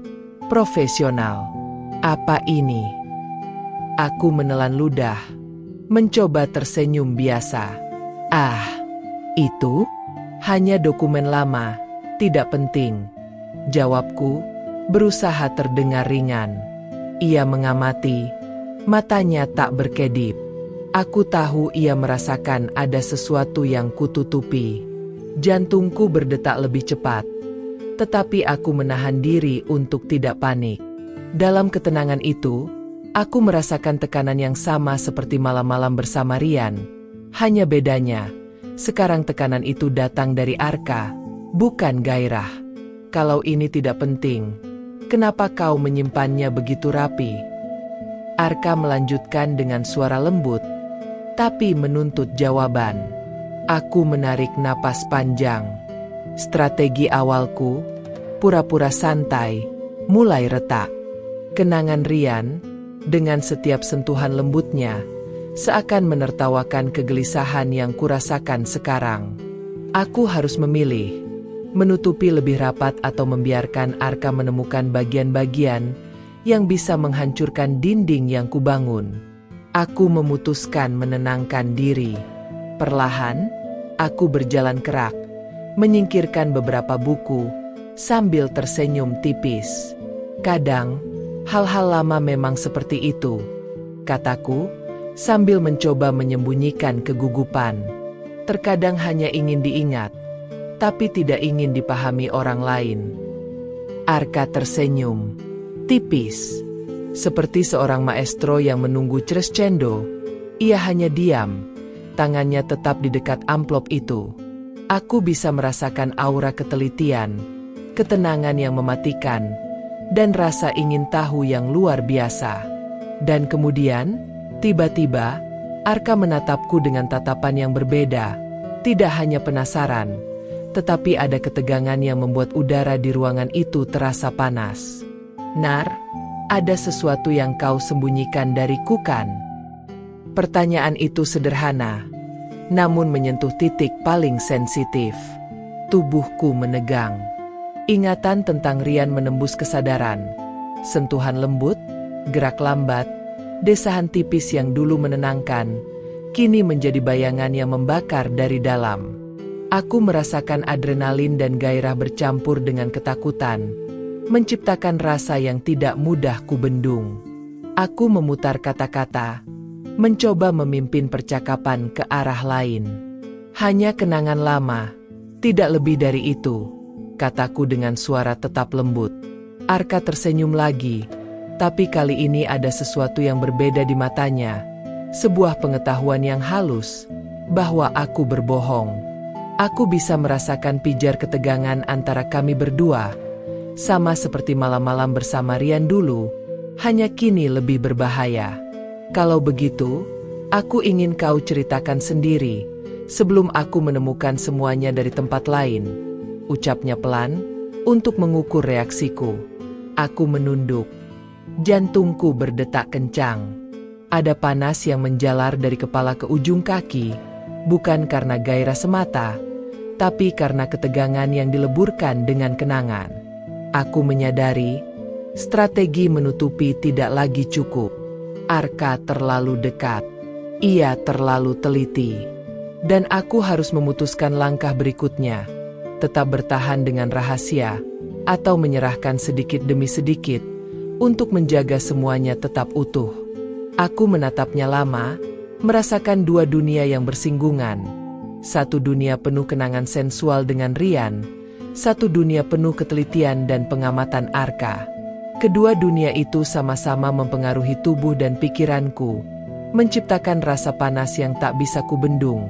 profesional. Apa ini? Aku menelan ludah, mencoba tersenyum biasa. Ah, itu hanya dokumen lama, tidak penting. Jawabku, berusaha terdengar ringan. Ia mengamati, matanya tak berkedip. Aku tahu ia merasakan ada sesuatu yang kututupi. Jantungku berdetak lebih cepat, tetapi aku menahan diri untuk tidak panik. Dalam ketenangan itu, aku merasakan tekanan yang sama seperti malam-malam bersama Rian. Hanya bedanya, sekarang tekanan itu datang dari Arka, bukan gairah. Kalau ini tidak penting, kenapa kau menyimpannya begitu rapi? Arka melanjutkan dengan suara lembut, tapi menuntut jawaban. Aku menarik napas panjang. Strategi awalku, pura-pura santai, mulai retak. Kenangan Rian, dengan setiap sentuhan lembutnya, seakan menertawakan kegelisahan yang kurasakan sekarang. Aku harus memilih, menutupi lebih rapat atau membiarkan Arka menemukan bagian-bagian yang bisa menghancurkan dinding yang kubangun. Aku memutuskan menenangkan diri. Perlahan, aku berjalan kerak, menyingkirkan beberapa buku, sambil tersenyum tipis. Kadang, hal-hal lama memang seperti itu, kataku, sambil mencoba menyembunyikan kegugupan. Terkadang hanya ingin diingat, tapi tidak ingin dipahami orang lain. Arka tersenyum, tipis, seperti seorang maestro yang menunggu crescendo. Ia hanya diam, tangannya tetap di dekat amplop itu. Aku bisa merasakan aura ketelitian, ketenangan yang mematikan, dan rasa ingin tahu yang luar biasa. Dan kemudian, tiba-tiba, Arka menatapku dengan tatapan yang berbeda. Tidak hanya penasaran, tetapi ada ketegangan yang membuat udara di ruangan itu terasa panas. Nar, ada sesuatu yang kau sembunyikan dariku kan? Pertanyaan itu sederhana, namun menyentuh titik paling sensitif. Tubuhku menegang. Ingatan tentang Rian menembus kesadaran. Sentuhan lembut, gerak lambat, desahan tipis yang dulu menenangkan, kini menjadi bayangan yang membakar dari dalam. Aku merasakan adrenalin dan gairah bercampur dengan ketakutan, menciptakan rasa yang tidak mudah kubendung. Aku memutar kata-kata, mencoba memimpin percakapan ke arah lain. Hanya kenangan lama, tidak lebih dari itu, kataku dengan suara tetap lembut. Arka tersenyum lagi, tapi kali ini ada sesuatu yang berbeda di matanya. Sebuah pengetahuan yang halus, bahwa aku berbohong. Aku bisa merasakan pijar ketegangan antara kami berdua, sama seperti malam-malam bersama Rian dulu, hanya kini lebih berbahaya. Kalau begitu, aku ingin kau ceritakan sendiri, sebelum aku menemukan semuanya dari tempat lain, ucapnya pelan, untuk mengukur reaksiku. Aku menunduk. Jantungku berdetak kencang. Ada panas yang menjalar dari kepala ke ujung kaki, bukan karena gairah semata, tapi karena ketegangan yang dileburkan dengan kenangan. Aku menyadari, strategi menutupi tidak lagi cukup. Arka terlalu dekat. Ia terlalu teliti. Dan aku harus memutuskan langkah berikutnya. Tetap bertahan dengan rahasia, atau menyerahkan sedikit demi sedikit, untuk menjaga semuanya tetap utuh. Aku menatapnya lama, merasakan dua dunia yang bersinggungan. Satu dunia penuh kenangan sensual dengan Rian, satu dunia penuh ketelitian dan pengamatan Arka. Kedua dunia itu sama-sama mempengaruhi tubuh dan pikiranku, menciptakan rasa panas yang tak bisa kubendung,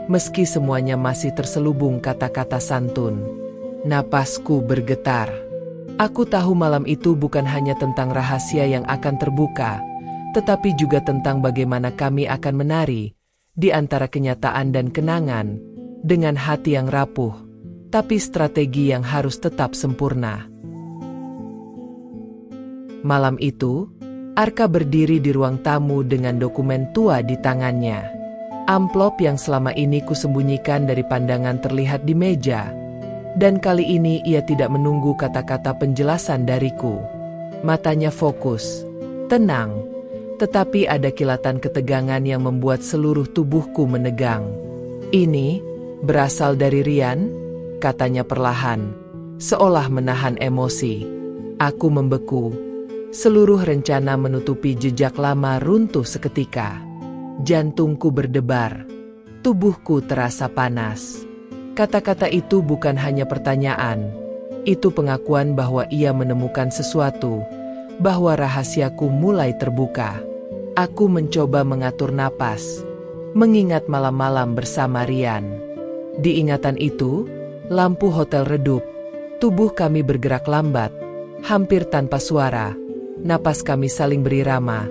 meski semuanya masih terselubung kata-kata santun. Napasku bergetar. Aku tahu malam itu bukan hanya tentang rahasia yang akan terbuka, tetapi juga tentang bagaimana kami akan menari di antara kenyataan dan kenangan, dengan hati yang rapuh, tapi strategi yang harus tetap sempurna. Malam itu, Arka berdiri di ruang tamu dengan dokumen tua di tangannya. Amplop yang selama ini kusembunyikan dari pandangan terlihat di meja, dan kali ini ia tidak menunggu kata-kata penjelasan dariku. Matanya fokus, tenang, tetapi ada kilatan ketegangan yang membuat seluruh tubuhku menegang. Ini berasal dari Rian, katanya perlahan, seolah menahan emosi. Aku membeku. Seluruh rencana menutupi jejak lama runtuh seketika. Jantungku berdebar. Tubuhku terasa panas. Kata-kata itu bukan hanya pertanyaan. Itu pengakuan bahwa ia menemukan sesuatu, bahwa rahasiaku mulai terbuka. Aku mencoba mengatur napas, mengingat malam-malam bersama Rian. Di ingatan itu, lampu hotel redup, tubuh kami bergerak lambat, hampir tanpa suara. Napas kami saling berirama,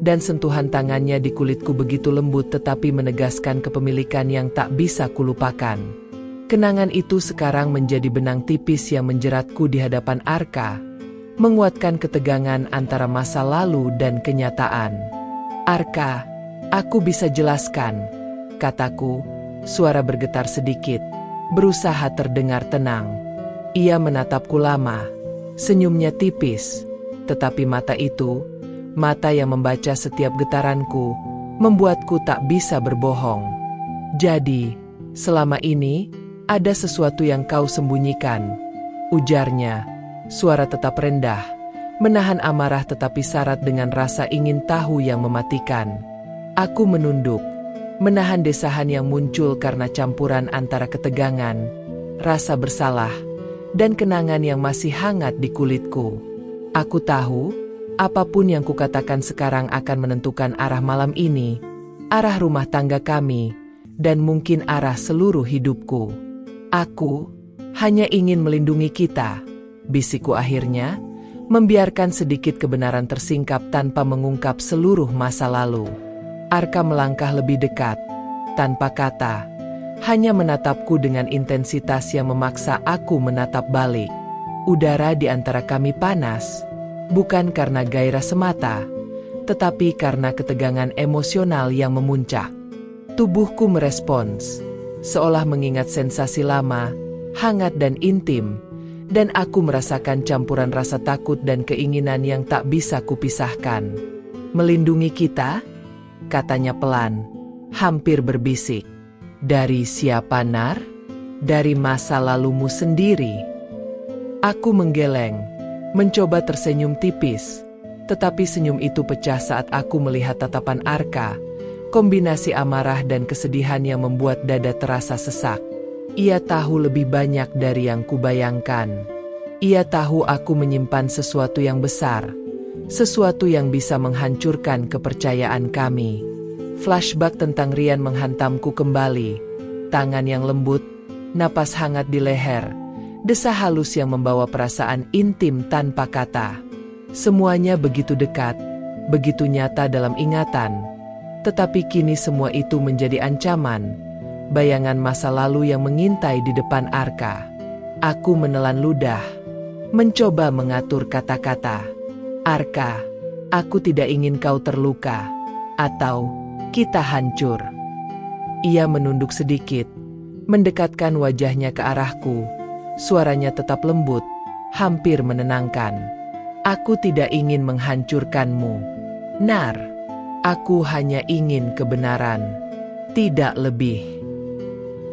dan sentuhan tangannya di kulitku begitu lembut tetapi menegaskan kepemilikan yang tak bisa kulupakan. Kenangan itu sekarang menjadi benang tipis yang menjeratku di hadapan Arka, menguatkan ketegangan antara masa lalu dan kenyataan. Arka, aku bisa jelaskan, kataku, suara bergetar sedikit, berusaha terdengar tenang. Ia menatapku lama, senyumnya tipis, tetapi mata itu, mata yang membaca setiap getaranku, membuatku tak bisa berbohong. Jadi, selama ini, ada sesuatu yang kau sembunyikan, ujarnya, suara tetap rendah, menahan amarah tetapi syarat dengan rasa ingin tahu yang mematikan. Aku menunduk, menahan desahan yang muncul karena campuran antara ketegangan, rasa bersalah, dan kenangan yang masih hangat di kulitku. Aku tahu, apapun yang kukatakan sekarang akan menentukan arah malam ini, arah rumah tangga kami, dan mungkin arah seluruh hidupku. Aku hanya ingin melindungi kita, bisikku akhirnya, membiarkan sedikit kebenaran tersingkap tanpa mengungkap seluruh masa lalu. Arka melangkah lebih dekat, tanpa kata, hanya menatapku dengan intensitas yang memaksa aku menatap balik. Udara di antara kami panas, bukan karena gairah semata, tetapi karena ketegangan emosional yang memuncak. Tubuhku merespons, seolah mengingat sensasi lama, hangat dan intim, dan aku merasakan campuran rasa takut dan keinginan yang tak bisa kupisahkan. Melindungi kita? Katanya pelan. hampir berbisik. Dari siapa, Nar? Dari masa lalumu sendiri. Aku menggeleng, mencoba tersenyum tipis, tetapi senyum itu pecah saat aku melihat tatapan Arka, kombinasi amarah dan kesedihan yang membuat dada terasa sesak. Ia tahu lebih banyak dari yang kubayangkan. Ia tahu aku menyimpan sesuatu yang besar, sesuatu yang bisa menghancurkan kepercayaan kami. Flashback tentang Rian menghantamku kembali. Tangan yang lembut, napas hangat di leher, desah halus yang membawa perasaan intim tanpa kata. Semuanya begitu dekat, begitu nyata dalam ingatan. Tetapi kini semua itu menjadi ancaman, bayangan masa lalu yang mengintai di depan Arka. Aku menelan ludah, mencoba mengatur kata-kata. Arka, aku tidak ingin kau terluka, atau kita hancur. Ia menunduk sedikit, mendekatkan wajahnya ke arahku. Suaranya tetap lembut, hampir menenangkan. Aku tidak ingin menghancurkanmu, Nar. Aku hanya ingin kebenaran, tidak lebih.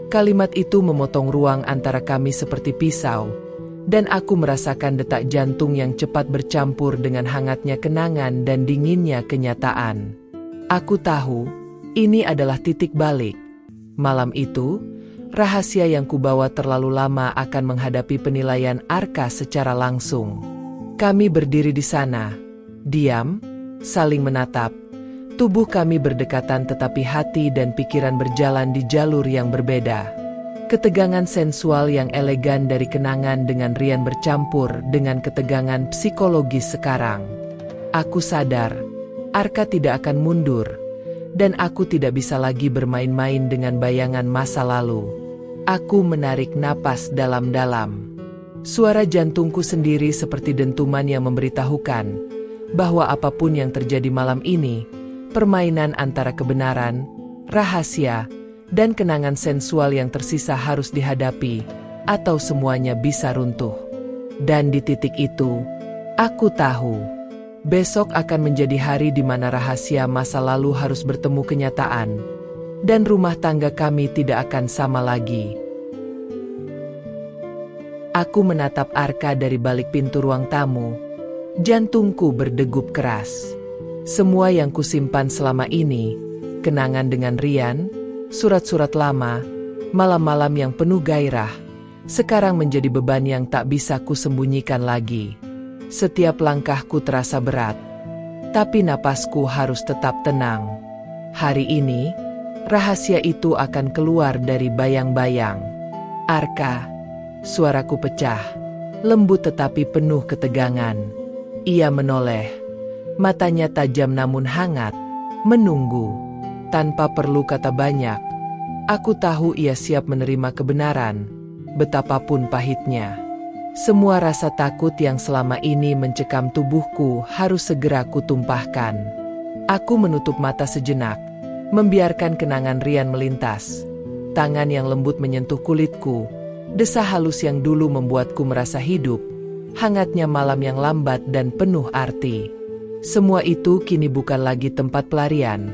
Kalimat itu memotong ruang antara kami seperti pisau, dan aku merasakan detak jantung yang cepat bercampur dengan hangatnya kenangan dan dinginnya kenyataan. Aku tahu, ini adalah titik balik. Malam itu, rahasia yang kubawa terlalu lama akan menghadapi penilaian Arka secara langsung. Kami berdiri di sana, diam, saling menatap. Tubuh kami berdekatan tetapi hati dan pikiran berjalan di jalur yang berbeda. Ketegangan sensual yang elegan dari kenangan dengan Rian bercampur dengan ketegangan psikologis sekarang. Aku sadar, Arka tidak akan mundur, dan aku tidak bisa lagi bermain-main dengan bayangan masa lalu. Aku menarik napas dalam-dalam. Suara jantungku sendiri seperti dentuman yang memberitahukan bahwa apapun yang terjadi malam ini, permainan antara kebenaran, rahasia, dan kenangan sensual yang tersisa harus dihadapi, atau semuanya bisa runtuh. Dan di titik itu, aku tahu, besok akan menjadi hari di mana rahasia masa lalu harus bertemu kenyataan, dan rumah tangga kami tidak akan sama lagi. Aku menatap Arka dari balik pintu ruang tamu. Jantungku berdegup keras. Semua yang kusimpan selama ini, kenangan dengan Rian, surat-surat lama, malam-malam yang penuh gairah, sekarang menjadi beban yang tak bisa kusembunyikan lagi. Setiap langkahku terasa berat, tapi napasku harus tetap tenang. Hari ini, rahasia itu akan keluar dari bayang-bayang. Arka, suaraku pecah, lembut tetapi penuh ketegangan. Ia menoleh. Matanya tajam namun hangat, menunggu, tanpa perlu kata banyak. Aku tahu ia siap menerima kebenaran, betapapun pahitnya. Semua rasa takut yang selama ini mencekam tubuhku harus segera kutumpahkan. Aku menutup mata sejenak, membiarkan kenangan Rian melintas. Tangan yang lembut menyentuh kulitku, desah halus yang dulu membuatku merasa hidup, hangatnya malam yang lambat dan penuh arti. Semua itu kini bukan lagi tempat pelarian,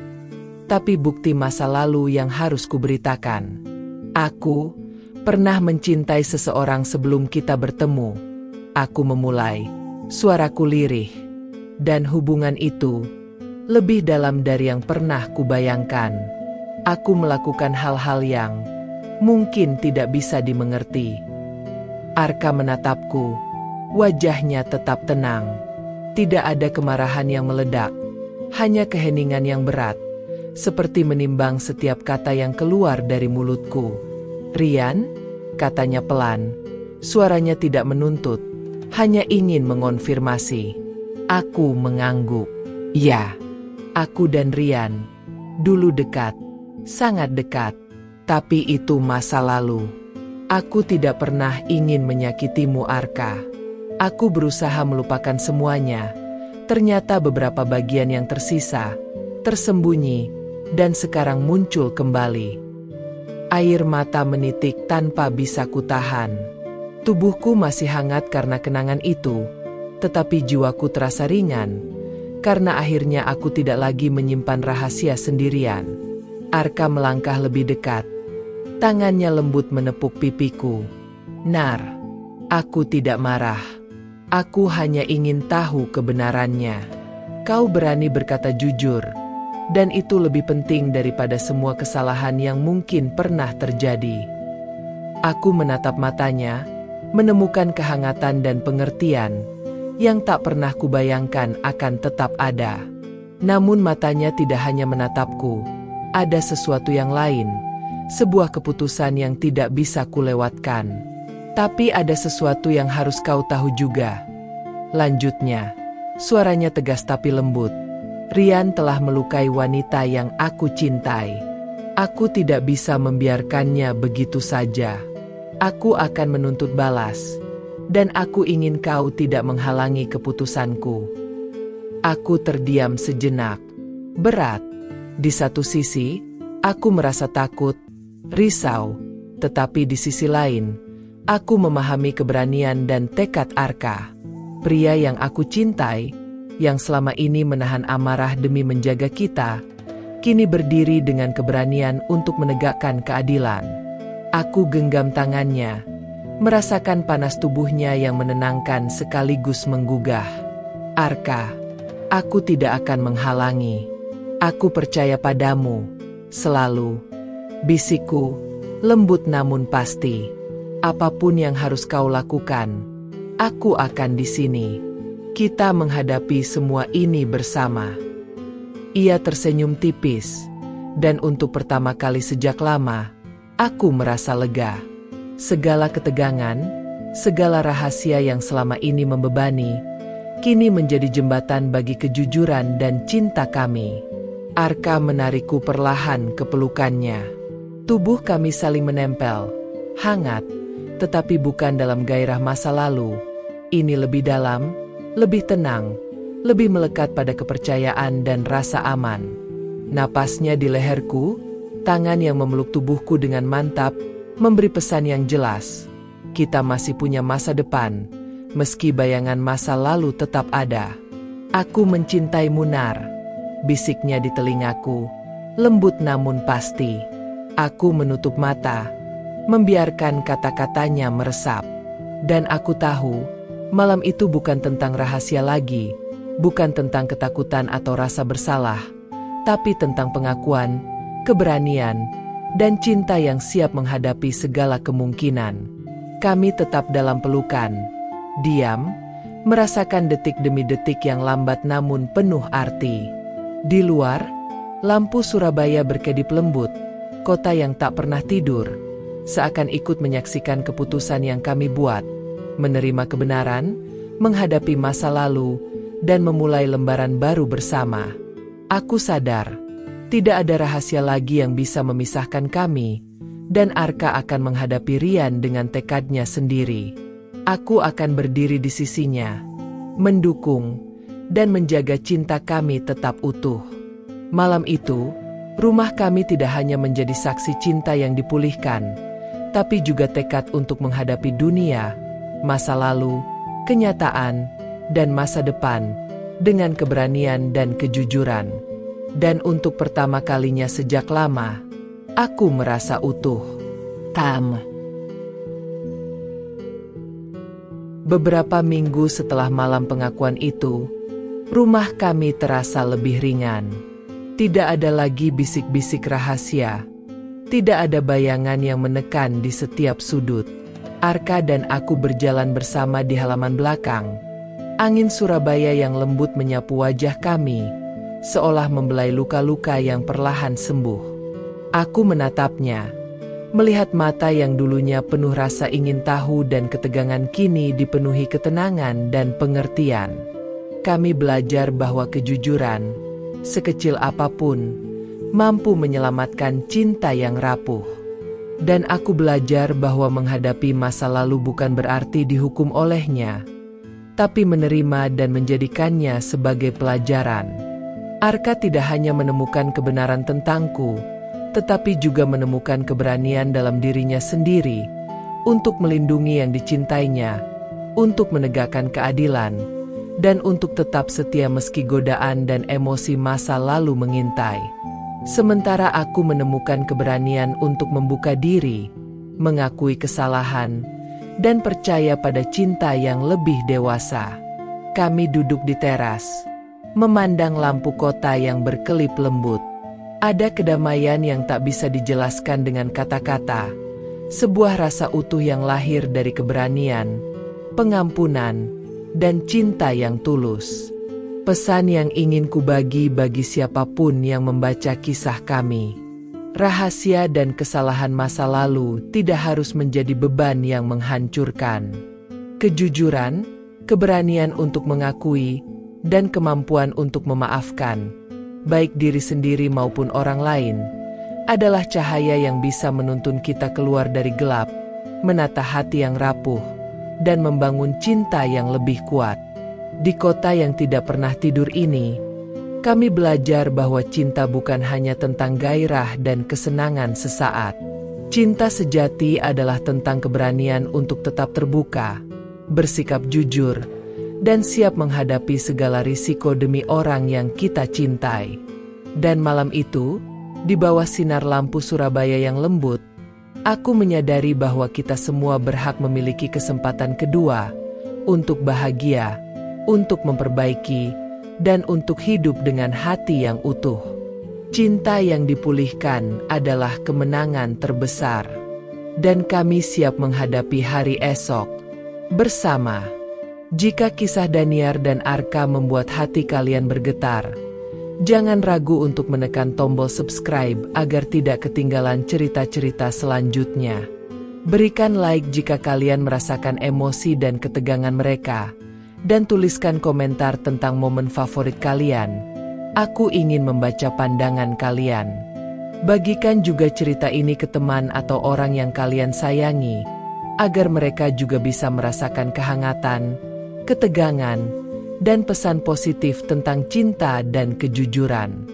tapi bukti masa lalu yang harus kuberitakan. Aku pernah mencintai seseorang sebelum kita bertemu. Aku memulai, suaraku lirih, dan hubungan itu lebih dalam dari yang pernah kubayangkan. Aku melakukan hal-hal yang mungkin tidak bisa dimengerti. Arka menatapku, wajahnya tetap tenang. Tidak ada kemarahan yang meledak, hanya keheningan yang berat, seperti menimbang setiap kata yang keluar dari mulutku. Rian, katanya pelan, suaranya tidak menuntut, hanya ingin mengonfirmasi. Aku mengangguk. Ya, aku dan Rian dulu dekat, sangat dekat, tapi itu masa lalu. Aku tidak pernah ingin menyakitimu, Arka. Aku berusaha melupakan semuanya. Ternyata beberapa bagian yang tersisa, tersembunyi, dan sekarang muncul kembali. Air mata menitik tanpa bisa kutahan. Tubuhku masih hangat karena kenangan itu, tetapi jiwaku terasa ringan, karena akhirnya aku tidak lagi menyimpan rahasia sendirian. Arka melangkah lebih dekat. Tangannya lembut menepuk pipiku. Nar, aku tidak marah. Aku hanya ingin tahu kebenarannya. Kau berani berkata jujur, dan itu lebih penting daripada semua kesalahan yang mungkin pernah terjadi. Aku menatap matanya, menemukan kehangatan dan pengertian yang tak pernah kubayangkan akan tetap ada. Namun matanya tidak hanya menatapku, ada sesuatu yang lain, sebuah keputusan yang tidak bisa kulewatkan. Tapi ada sesuatu yang harus kau tahu juga. Lanjutnya, suaranya tegas tapi lembut. Rian telah melukai wanita yang aku cintai. Aku tidak bisa membiarkannya begitu saja. Aku akan menuntut balas. Dan aku ingin kau tidak menghalangi keputusanku. Aku terdiam sejenak. Berat. Di satu sisi, aku merasa takut, risau. Tetapi di sisi lain, aku memahami keberanian dan tekad Arka. Pria yang aku cintai, yang selama ini menahan amarah demi menjaga kita, kini berdiri dengan keberanian untuk menegakkan keadilan. Aku genggam tangannya, merasakan panas tubuhnya yang menenangkan sekaligus menggugah. Arka, aku tidak akan menghalangi. Aku percaya padamu, selalu. Bisikku, lembut namun pasti. Apapun yang harus kau lakukan, aku akan di sini. Kita menghadapi semua ini bersama. Ia tersenyum tipis, dan untuk pertama kali sejak lama, aku merasa lega. Segala ketegangan, segala rahasia yang selama ini membebani, kini menjadi jembatan bagi kejujuran dan cinta kami. Arka menarikku perlahan ke pelukannya. Tubuh kami saling menempel, hangat, tetapi bukan dalam gairah masa lalu. Ini lebih dalam, lebih tenang, lebih melekat pada kepercayaan dan rasa aman. Napasnya di leherku, tangan yang memeluk tubuhku dengan mantap, memberi pesan yang jelas. Kita masih punya masa depan, meski bayangan masa lalu tetap ada. Aku mencintaimu, Nar, bisiknya di telingaku, lembut namun pasti. Aku menutup mata, membiarkan kata-katanya meresap. Dan aku tahu, malam itu bukan tentang rahasia lagi, bukan tentang ketakutan atau rasa bersalah, tapi tentang pengakuan, keberanian, dan cinta yang siap menghadapi segala kemungkinan. Kami tetap dalam pelukan, diam, merasakan detik demi detik yang lambat namun penuh arti. Di luar, lampu Surabaya berkedip lembut, kota yang tak pernah tidur, seakan ikut menyaksikan keputusan yang kami buat, menerima kebenaran, menghadapi masa lalu, dan memulai lembaran baru bersama. Aku sadar, tidak ada rahasia lagi yang bisa memisahkan kami, dan Arka akan menghadapi Rian dengan tekadnya sendiri. Aku akan berdiri di sisinya, mendukung, dan menjaga cinta kami tetap utuh. Malam itu, rumah kami tidak hanya menjadi saksi cinta yang dipulihkan, tapi juga tekad untuk menghadapi dunia, masa lalu, kenyataan, dan masa depan, dengan keberanian dan kejujuran. Dan untuk pertama kalinya sejak lama, aku merasa utuh. Beberapa minggu setelah malam pengakuan itu, rumah kami terasa lebih ringan. Tidak ada lagi bisik-bisik rahasia. Tidak ada bayangan yang menekan di setiap sudut. Arka dan aku berjalan bersama di halaman belakang. Angin Surabaya yang lembut menyapu wajah kami, seolah membelai luka-luka yang perlahan sembuh. Aku menatapnya, melihat mata yang dulunya penuh rasa ingin tahu dan ketegangan kini dipenuhi ketenangan dan pengertian. Kami belajar bahwa kejujuran, sekecil apapun, mampu menyelamatkan cinta yang rapuh. Dan aku belajar bahwa menghadapi masa lalu bukan berarti dihukum olehnya, tapi menerima dan menjadikannya sebagai pelajaran. Arka tidak hanya menemukan kebenaran tentangku, tetapi juga menemukan keberanian dalam dirinya sendiri untuk melindungi yang dicintainya, untuk menegakkan keadilan, dan untuk tetap setia meski godaan dan emosi masa lalu mengintai. Sementara aku menemukan keberanian untuk membuka diri, mengakui kesalahan, dan percaya pada cinta yang lebih dewasa. Kami duduk di teras, memandang lampu kota yang berkelip lembut. Ada kedamaian yang tak bisa dijelaskan dengan kata-kata, sebuah rasa utuh yang lahir dari keberanian, pengampunan, dan cinta yang tulus. Pesan yang ingin kubagi bagi siapapun yang membaca kisah kami. Rahasia dan kesalahan masa lalu tidak harus menjadi beban yang menghancurkan. Kejujuran, keberanian untuk mengakui, dan kemampuan untuk memaafkan, baik diri sendiri maupun orang lain, adalah cahaya yang bisa menuntun kita keluar dari gelap, menata hati yang rapuh, dan membangun cinta yang lebih kuat. Di kota yang tidak pernah tidur ini, kami belajar bahwa cinta bukan hanya tentang gairah dan kesenangan sesaat. Cinta sejati adalah tentang keberanian untuk tetap terbuka, bersikap jujur, dan siap menghadapi segala risiko demi orang yang kita cintai. Dan malam itu, di bawah sinar lampu Surabaya yang lembut, aku menyadari bahwa kita semua berhak memiliki kesempatan kedua untuk bahagia, untuk memperbaiki, dan untuk hidup dengan hati yang utuh. Cinta yang dipulihkan adalah kemenangan terbesar, dan kami siap menghadapi hari esok bersama. Jika kisah Daniar dan Arka membuat hati kalian bergetar, jangan ragu untuk menekan tombol subscribe agar tidak ketinggalan cerita-cerita selanjutnya. Berikan like jika kalian merasakan emosi dan ketegangan mereka, dan tuliskan komentar tentang momen favorit kalian. Aku ingin membaca pandangan kalian. Bagikan juga cerita ini ke teman atau orang yang kalian sayangi, agar mereka juga bisa merasakan kehangatan, ketegangan, dan pesan positif tentang cinta dan kejujuran.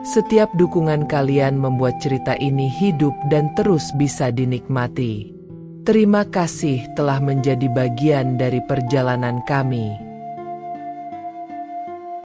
Setiap dukungan kalian membuat cerita ini hidup dan terus bisa dinikmati. Terima kasih telah menjadi bagian dari perjalanan kami.